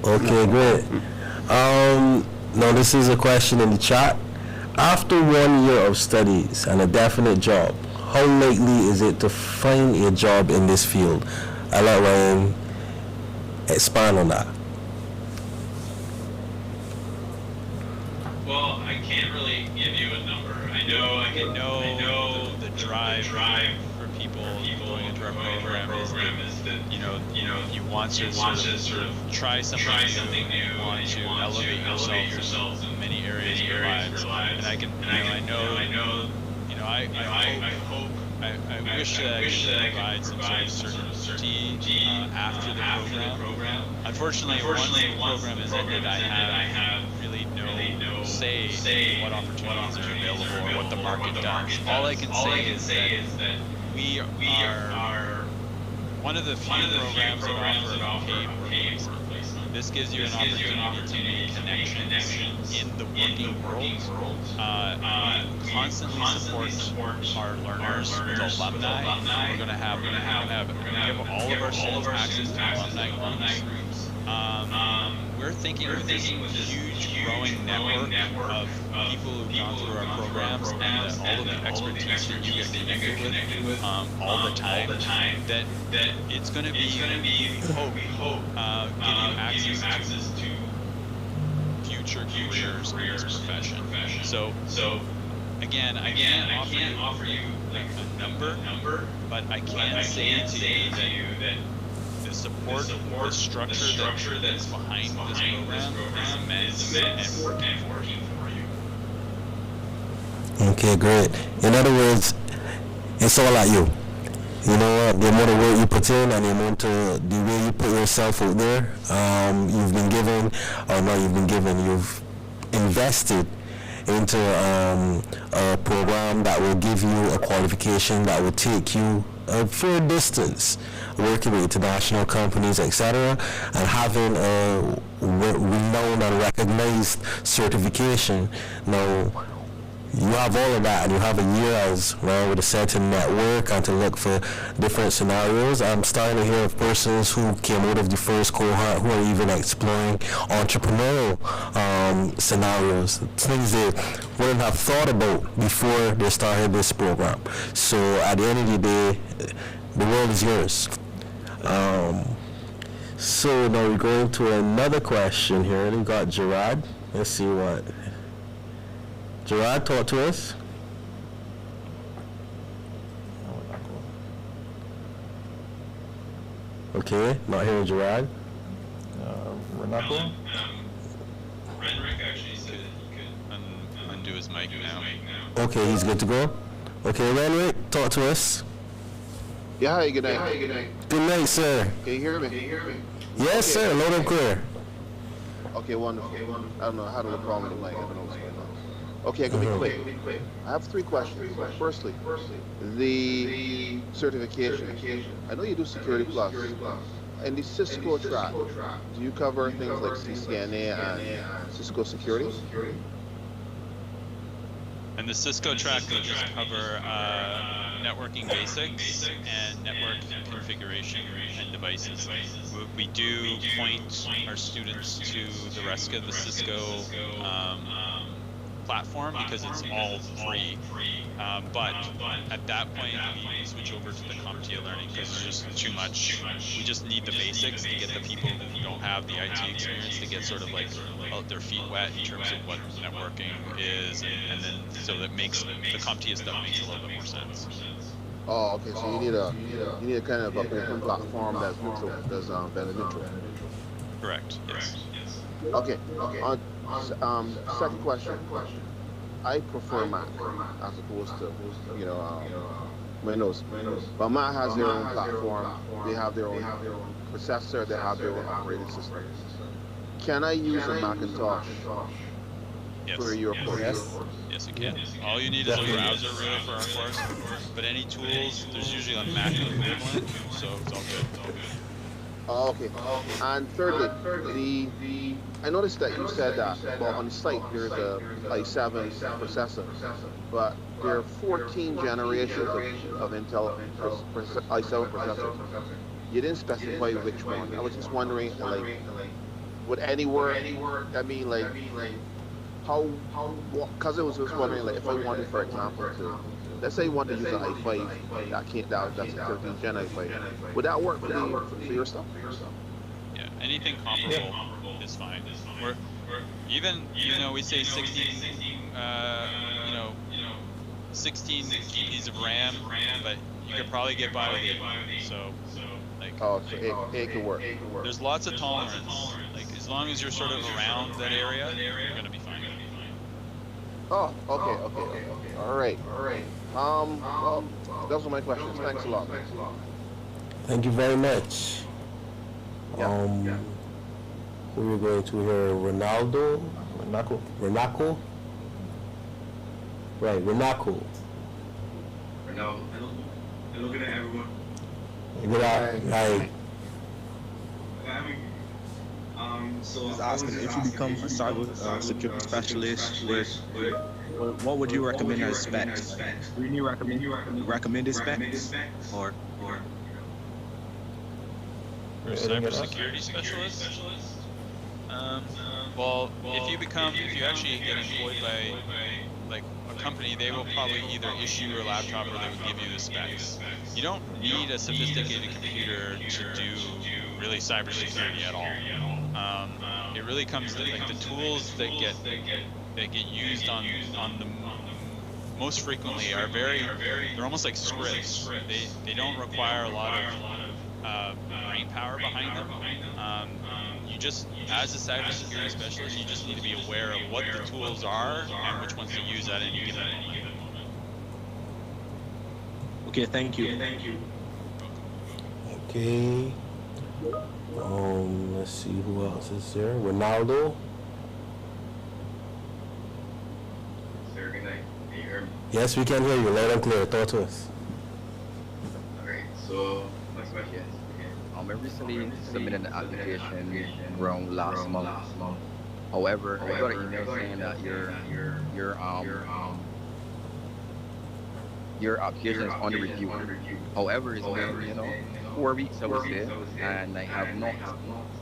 Okay, great. Now this is a question in the chat. After 1 year of studies and a definite job, how likely is it to find a job in this field? I'll let Ryan expand on that. Well, I can't really give you a number. I know the drive for people going into our program is that you want to sort of try something new. You want to elevate yourself in many areas of your lives. And I wish that I could provide some sort of certainty after the program. Unfortunately, once the program is ended, I have really no say in what opportunities are available or what the market does. All I can say is that we are one of the few programs that offer paid work placement. This gives you an opportunity to make connections in the working world. We constantly support our learners with alumni. We're going to give all of our students access to alumni groups. we're thinking with this huge growing network of people who've gone through our programs and all of the expertise that you get connected with all the time, that it's going to be, hope, give you access to future careers in this profession. So again, I can't offer you like a number, but I can say to you that the support, the structure that's behind this program is immense and working for you. Okay, great. In other words, it's all at you. You know what? The amount of work you put in and the way you put yourself out there, you've been given, or not you've been given, you've invested into a program that will give you a qualification that will take you a fair distance, working with international companies, etc., and having a renowned and recognized certification. Now, you have all of that, and you have a year as well with a certain network and to look for different scenarios. I'm starting to hear of persons who came out of the first cohort who are even exploring entrepreneurial scenarios, things they wouldn't have thought about before they started this program. So at the end of the day, the world is yours. So now we're going to another question here. We got Gerard. Let's see what. Gerard, talk to us. Okay, not hearing Gerard. Renato? Rick actually said that he could undo his mic now. Okay, he's good to go. Okay, Renrick, talk to us. Yeah, hi, good night. Good night, sir. Can you hear me? Yes, sir, loud and clear. Okay, wonderful. I don't know how to look wrong with the mic. I don't know what's going on. Okay, I can be quick. I have 3 questions. Firstly, the certification. I know you do Security Plus. In the Cisco track, do you cover things like CCNA and Cisco Security? And the Cisco track will just cover networking basics and network configuration and devices. We do point our students to the rest of the Cisco platform because it's all free. But at that point, we switch over to the CompTIA learning because it's just too much. We just need the basics to get the people who don't have the IT experience to get sort of like their feet wet in terms of what networking is, and then so that makes the CompTIA stuff makes a little bit more sense. Oh, okay. So you need a kind of a open platform that's neutral, that's neutral. Correct. Yes. Okay. Second question. I prefer Mac as opposed to Windows. But Mac has their own platform. They have their own processor. They have their own operating system. Can I use a Macintosh for your course? Yes, you can. All you need is a browser really for our course. But any tools, there's usually a Mac equivalent, so it's all good. Oh, okay. And thirdly, I noticed that you said that, well, on the site there's a i7 processor, but there are 14 generations of Intel i7 processors. You didn't specify which one. I was just wondering, like, would any work, I mean, like, how, because I was just wondering, like, if I wanted, for example, to, let's say you want to use an i5, that's a 13th gen i5, would that work for your stuff? Yeah, anything comparable is fine. We're even, we say 16 GBs of RAM, but you could probably get by with 8. So, like, oh, so it could work. There's lots of tolerance. Like, as long as you're sort of around that area, you're gonna be fine. Oh, okay. All right. Well, those are my questions. Thanks a lot. Thank you very much. Who are we going to hear? Renato? Renaco? Right, Renaco. Hello, good day, everyone. Good night. So I was asking, if you become a cyber security specialist, what would you recommend as specs? Do you recommended specs? Or For cybersecurity specialist? Well, if you actually get employed by like a company, they will probably either issue you a laptop or they will give you the specs. You don't need a sophisticated computer to do really cybersecurity at all. It really comes to like the tools that get used on the most frequently are they're almost like scripts. They don't require a lot of brain power behind them. You just, as a cybersecurity specialist, you just need to be aware of what the tools are and which ones to use at any given moment. Okay, thank you. Okay. Let's see who else is there. Ronaldo. Sir, good night. Can you hear me? Yes, we can hear you loud and clear. Talk to us. Alright, so my question is, I recently submitted an application around last month. However, I got an email saying that your application is under review. However, it's been 4 weeks I was there, and I have not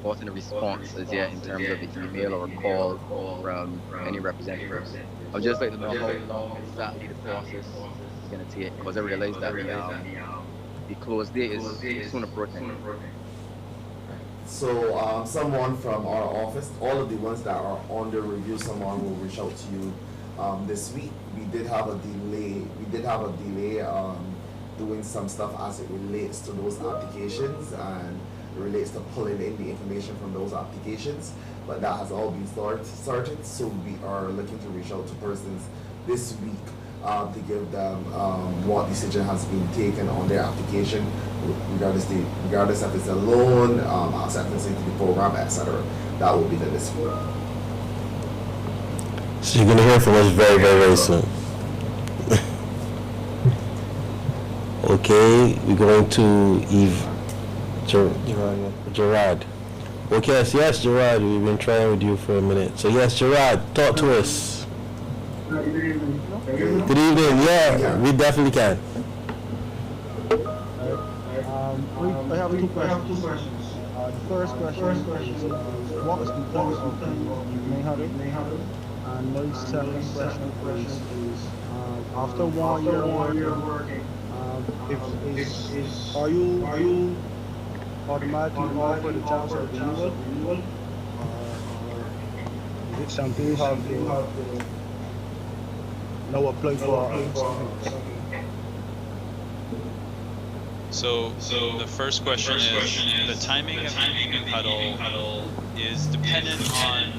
gotten a response as yet in terms of the email or call from any representatives. I'd just like to know how long exactly the process is going to take, because I realize that the close date is soon approaching. So someone from our office, all of the ones that are under review, someone will reach out to you this week. We did have a delay. Doing some stuff as it relates to those applications, and it relates to pulling in the information from those applications. But that has all been started. So we are looking to reach out to persons this week to give them what decision has been taken on their application, regardless if it's a loan, acceptance into the program, etc. That will be done this week. So you're going to hear from us very, very, very soon. Okay, we're going to Gerard. Okay, yes, Gerard, we've been trying with you for a minute. So yes, Gerard, talk to us. Good evening. Good evening. Yeah, we definitely can. I have two questions. The first question is, what is the point of the main huddle? And my second question is, after 1 year working, are you automatically offered a chance of renewal? Is it something you have to now apply for? So the first question is the timing of the evening huddle is dependent on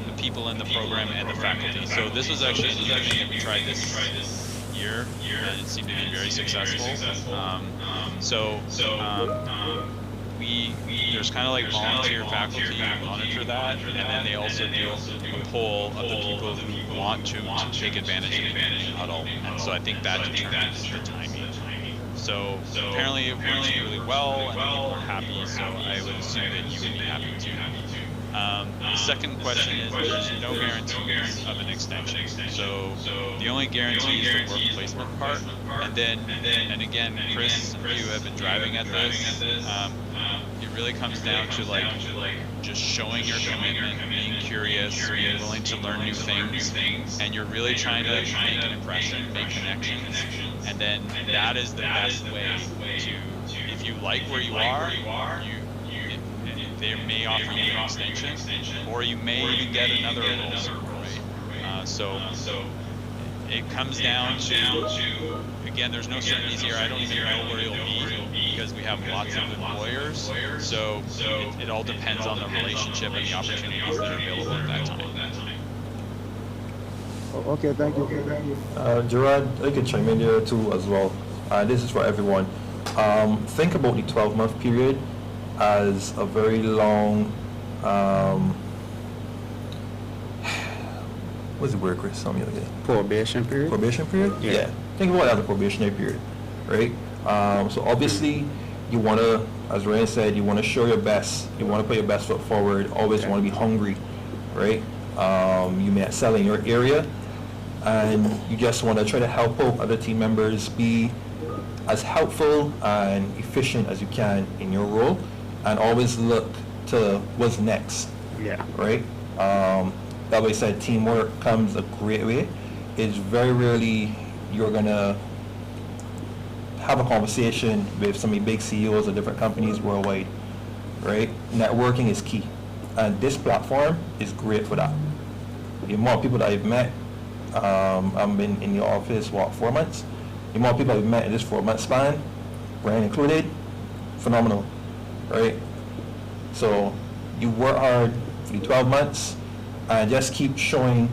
the people in the program and the faculty. So this was actually a new thing that we tried this year, and it seemed to be very successful. There's kind of like volunteer faculty who monitor that, and then they also do a poll of the people who want to take advantage of the evening huddle, and so I think that determines the timing. So apparently it works really well, and the people are happy, so I would assume that you would be happy too. The second question is there's no guarantees of an extension. So the only guarantee is the work placement part, and again, Chris and you have been driving at this. It really comes down to like just showing your commitment, being curious, being willing to learn new things, and you're really trying to make an impression, make connections, and then that is the best way to, if you like where you are, they may offer you an extension, or you may even get another role, right? So it comes down to, again, there's no certainties here. I don't even know where you'll be because we have lots of employers. So it all depends on the relationship and the opportunities that are available at that time. Okay, thank you. Gerard, I could chime in there too as well. This is for everyone. Think about the 12-month period as a very long, what's the word, Chris? Tell me again. Probation period? Probation period? Yeah. Think about it as a probationary period, right? So obviously, you want to, as Ryan said, you want to show your best. You want to put your best foot forward. Always want to be hungry, right? You may excel in your area, and you just want to try to help out other team members be as helpful and efficient as you can in your role, and always look to what's next, Yeah. Right? That way said, teamwork comes a great way. It's very rarely you're gonna have a conversation with some of the big CEOs of different companies worldwide, right? Networking is key, and this platform is great for that. The amount of people that I've met, I've been in the office, 4 months? The amount of people I've met in this 4-month span, Brian included, phenomenal, right? So you work hard for the 12 months and just keep showing,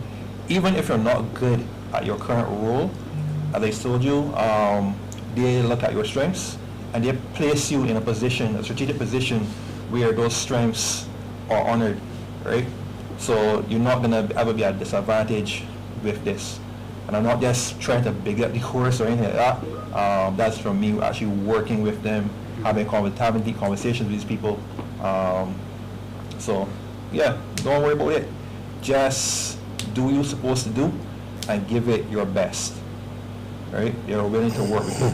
even if you're not good at your current role, as I told you, they look at your strengths and they place you in a position, a strategic position where those strengths are honored, right? So you're not gonna ever be at a disadvantage with this. And I'm not just trying to big up the course or anything like that. That's from me actually working with them, having deep conversations with these people. So yeah, don't worry about it. Just do what you're supposed to do and give it your best, right? They're willing to work with you.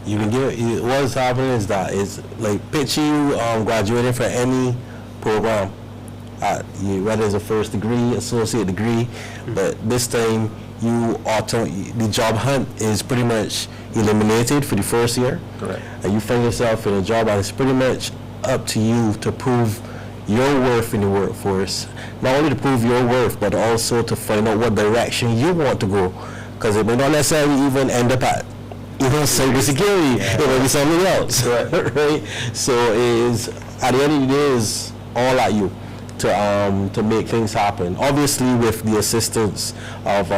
You can give it, what's happening is that it's like picture you graduating from any program, whether it's a first degree, associate degree, but this time the job hunt is pretty much eliminated for the first year. Correct. And you find yourself in a job and it's pretty much up to you to prove your worth in the workforce. Not only to prove your worth, but also to find out what direction you want to go. Because it may not necessarily even end up at cybersecurity. It may be something else, right? So it is, at the end of the day, is all at you to make things happen. Obviously, with the assistance of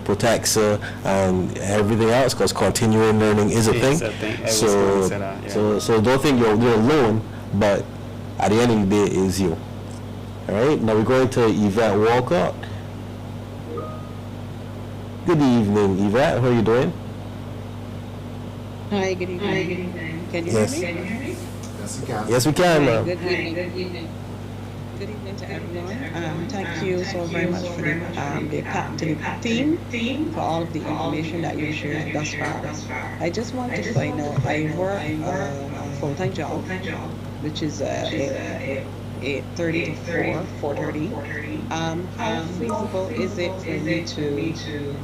Protexxa and everything else, because continuing learning is a thing. So don't think you're alone, but at the end of the day, it is you. All right. Now we're going to Yvette Walcott. Good evening, Yvette. How are you doing? Hi, good evening. Can you hear me? Yes, we can. Yes, we can, ma'am. Good evening. Good evening to everyone. Thank you so very much for the team for all of the information that you've shared thus far. I just want to find out, I work a full-time job, which is 8:30 to 4:30. How feasible is it for me to,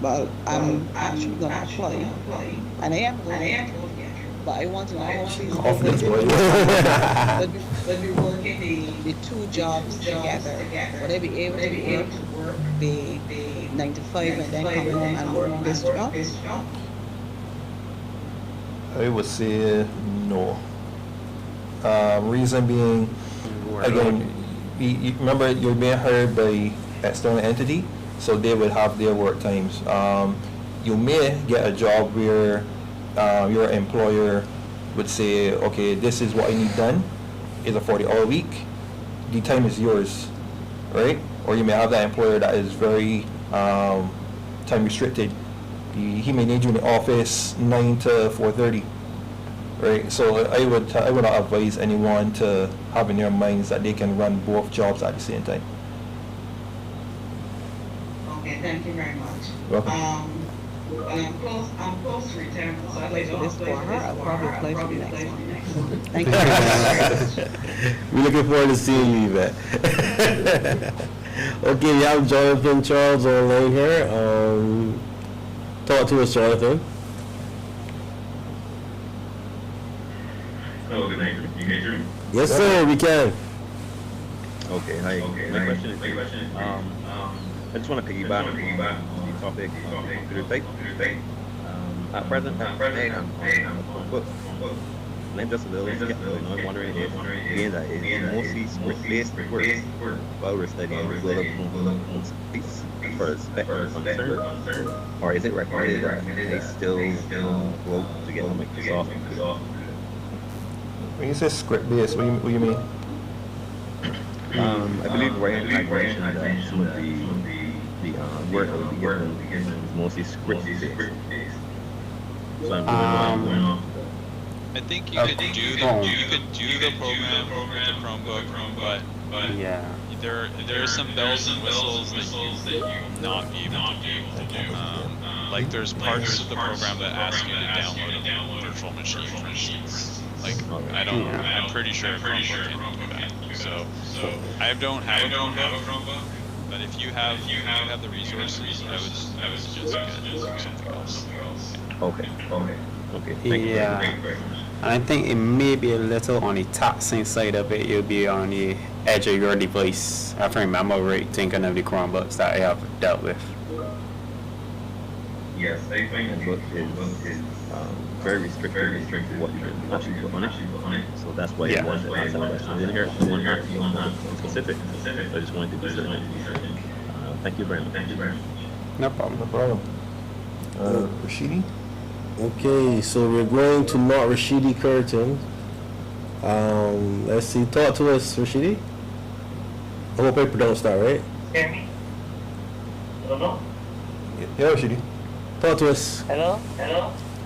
well, I'm actually going to apply, and I am going to, but I want to know how feasible is it when we working the two jobs together. Would I be able to work the 9 to 5 and then come home and work this job? I would say no. Reason being, again, you remember you're being hired by external entity, so they would have their work times. You may get a job where your employer would say, okay, this is what I need done. It's a 40-hour week. The time is yours, right? Or you may have that employer that is very time restricted. He may need you in the office 9 to 4:30. Right, so I would not advise anyone to have in their minds that they can run both jobs at the same time. Okay, thank you very much. Welcome. I'm close to retirement, so I'd like to this for her. I'll probably apply for the next one. Thank you very much. We're looking forward to seeing you, Yvette. Okay, we have Jonathan Charles online here. Talk to us, Jonathan. Oh, good night. You guys hear me? Yes, sir, we can. Okay, hi. My question is, I just want to piggyback on the topic of computer type. At present, I am on and I'm just a little skeptical, I'm wondering if being that it's mostly script-based work while we're studying development space as far as spec is concerned, or is it recommended that they still go out to get the Microsoft? When you say script-based, what do you mean? I believe Ryan had mentioned that some of the work that would be given is mostly script-based. So I'm going on. I think you could do the program with the Chromebook, but yeah, there are some bells and whistles that you not be able to do. Like there's parts of the program that ask you to download a virtual machine, for instance. Like I'm pretty sure Chromebook can do that. So I don't have a Chromebook, but if you have the resources, I would suggest something else. Okay. Thank you. Yeah. And I think it may be a little on the taxing side of it. You'll be on the edge of your device. I can remember right thinking of the Chromebooks that I have dealt with. Yes, I think the book is very restricted to what you can actually put on it. So that's why it was as a question. I didn't hear someone asking something specific. I just wanted to be certain. Thank you very much. No problem. No problem. Rashidi? Okay, so we're going to Not Rashidi Curtin. Let's see, talk to us, Rashidi. I hope I pronounced that right. Hear me? Hello? Yeah, Rashidi. Talk to us. Hello?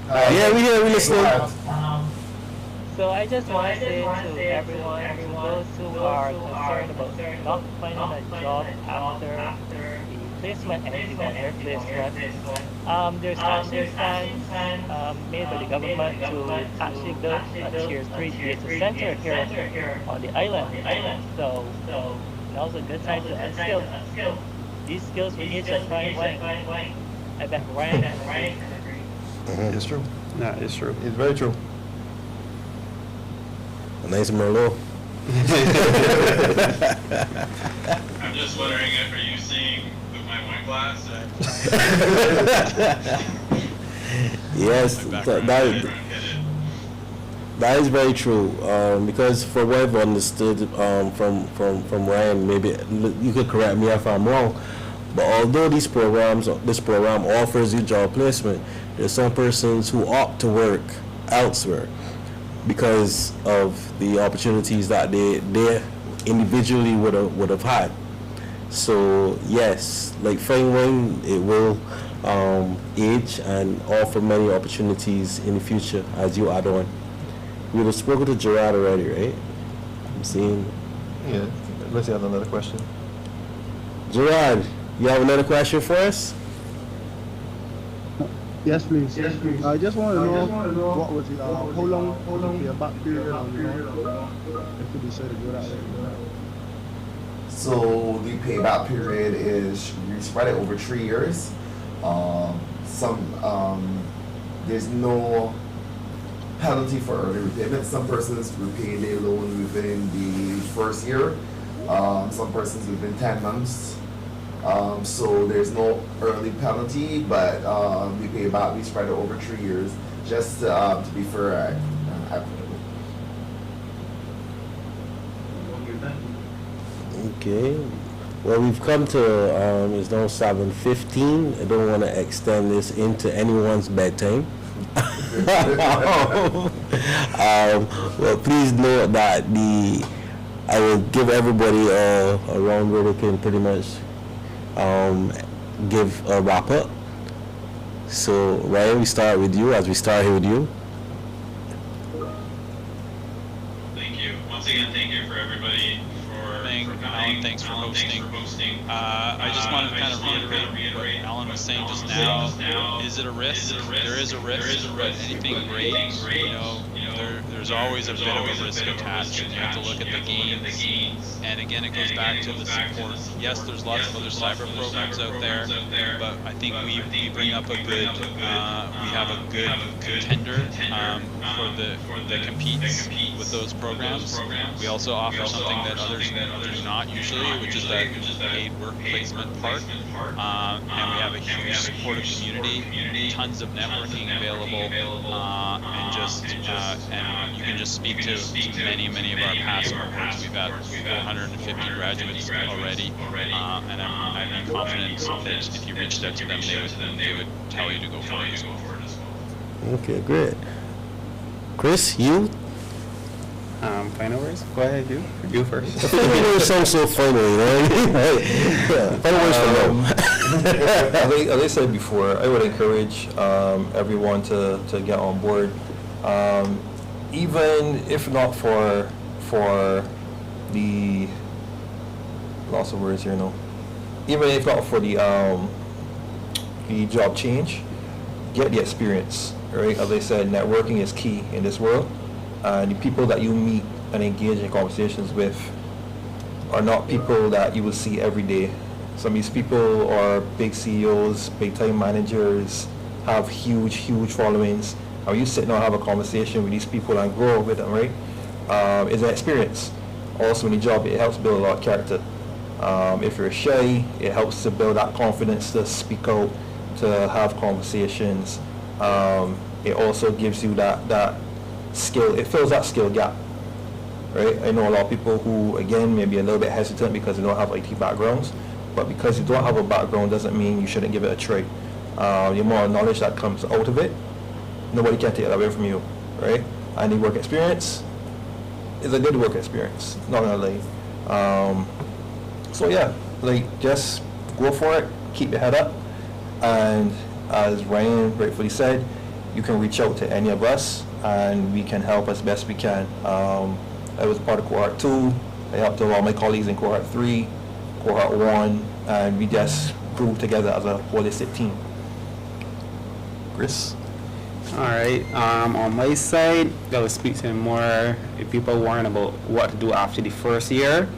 Yeah, we hear, we listening. So I just want to say to everyone, to those who are concerned about not finding a job after the placement and even their placement, there's actually plans made by the government to actually build a Tier 3 data center here on the island. So now's a good time to unskill. These skills we need to find Wang. I bet Ryan can agree. It's true. Yeah, it's true. It's very true. Nice Merlot. I'm just wondering, are you seeing with my wine glass? Yes, that is very true. Because for what I've understood from Ryan, maybe you could correct me if I'm wrong. But although this program offers you job placement, there's some persons who opt to work elsewhere because of the opportunities that they individually would have had. So yes, like Fine Wine, it will age and offer many opportunities in the future as you add on. We would have spoken to Gerard already, right? I'm seeing. Yeah, let's see, I have another question. Gerard, you have another question for us? Yes, please. I just want to know what was it, how long the back period on if you decide to go that way. So the payback period is you spread it over 3 years. There's no penalty for early repayment. Some persons repay their loan within the first year. Some persons within 10 months. So there's no early penalty, but we pay back, we spread it over 3 years, just to be fair and equitable. Okay. Well, we've come to, it's now 7:15. I don't want to extend this into anyone's bedtime. Well, please note that I will give everybody a round where they can pretty much give a wrap up. So Ryan, we start with you as we start here with you. Thank you. Once again, thank you for everybody for coming. Thanks for hosting. I just wanted to kind of reiterate what Allan was saying just now. Is it a risk? There is a risk, but anything great, there's always a bit of a risk attached, and you have to look at the gains. And again, it goes back to the support. Yes, there's lots of other cyber programs out there, but I think we bring up a good, we have a good contender for the competes with those programs. We also offer something that others do not usually, which is that paid work placement part. And we have a huge supportive community, tons of networking available, and you can just speak to many of our past cohorts. We've had 450 graduates already, and I'm confident that if you reached out to them, they would tell you to go forward as well. Okay, great. Chris, you? Final words? Go ahead, you first. Final words sound so funny, you know? Final words for them. As I said before, I would encourage everyone to get on board, even if not for the lots of words here, no. Even if not for the job change, get the experience, right? As I said, networking is key in this world. The people that you meet and engage in conversations with are not people that you will see every day. Some of these people are big CEOs, big time managers, have huge followings. And when you sit down and have a conversation with these people and grow with them, right? It's an experience. Also in the job, it helps build a lot of character. If you're shy, it helps to build that confidence to speak out, to have conversations. It also gives you that skill, it fills that skill gap, right? I know a lot of people who, again, may be a little bit hesitant because they don't have IT backgrounds, but because you don't have a background doesn't mean you shouldn't give it a try. The more knowledge that comes out of it, nobody can take that away from you, right? And the work experience is a good work experience, not gonna lie. So yeah, like, just go for it, keep your head up, and as Ryan rightfully said, you can reach out to any of us and we can help as best we can. I was part of cohort 2, I helped all my colleagues in cohort 3, cohort 1, and we just grew together as a holistic team. Chris? Alright, on my side, I will speak to more if people worrying about what to do after the first year,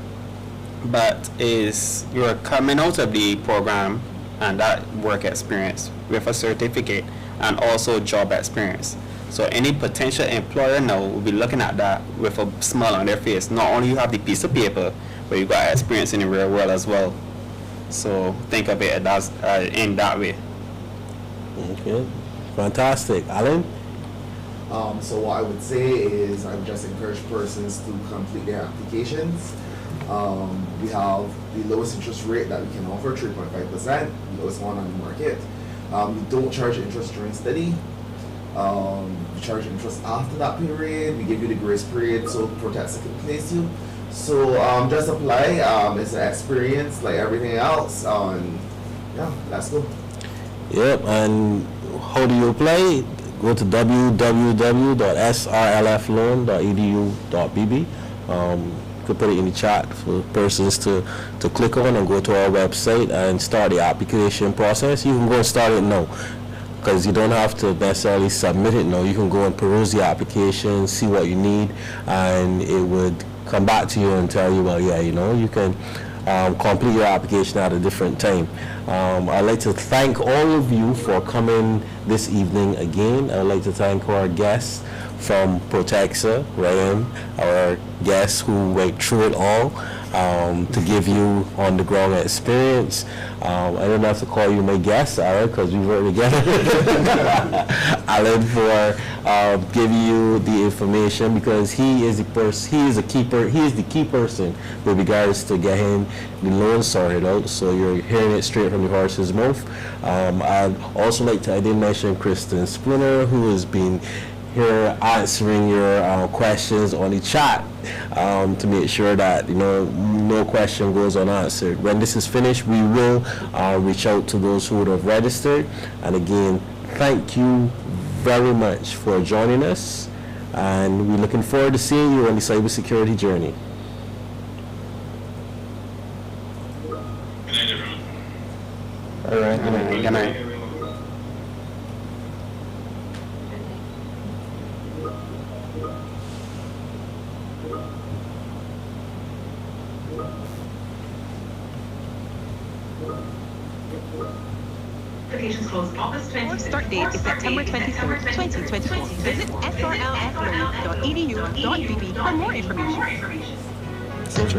but is you're coming out of the program and that work experience with a certificate and also job experience. So any potential employer now will be looking at that with a smile on their face. Not only you have the piece of paper, but you got experience in the real world as well. So think of it as in that way. Okay, fantastic. Allan? So what I would say is I would just encourage persons to complete their applications. We have the lowest interest rate that we can offer, 3.5%, the lowest one on the market. We don't charge interest during study. We charge interest after that period. We give you the grace period so Protexxa can place you. So just apply. It's an experience like everything else. Yeah, let's go. Yep, and how do you apply? Go to www.srlfloan.edu.bb. You can put it in the chat for persons to click on and go to our website and start the application process. You can go and start it now, because you don't have to necessarily submit it now. You can go and peruse the application, see what you need, and it would come back to you and tell you, well, yeah, you know, you can complete your application at a different time. I'd like to thank all of you for coming this evening again. I'd like to thank our guests from Protexxa, Ryan, our guest who went through it all to give you on-the-ground experience. I don't have to call you my guest, Allan, because we work together. Allan, for giving you the information, because he is the key person with regards to getting the loan sorted out. So you're hearing it straight from the horse's mouth. I'd also like to, I did mention Kristen Splinter, who has been here answering your questions on the chat to make sure that, you know, no question goes unanswered. When this is finished, we will reach out to those who would have registered. And again, thank you very much for joining us, and we're looking forward to seeing you on the cybersecurity journey. Good night, everyone. All right. Good night. Applications closed August 20th. Start date is September 23rd, 2024. Visit srlfloan.edu.bb for more information. Thank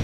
you.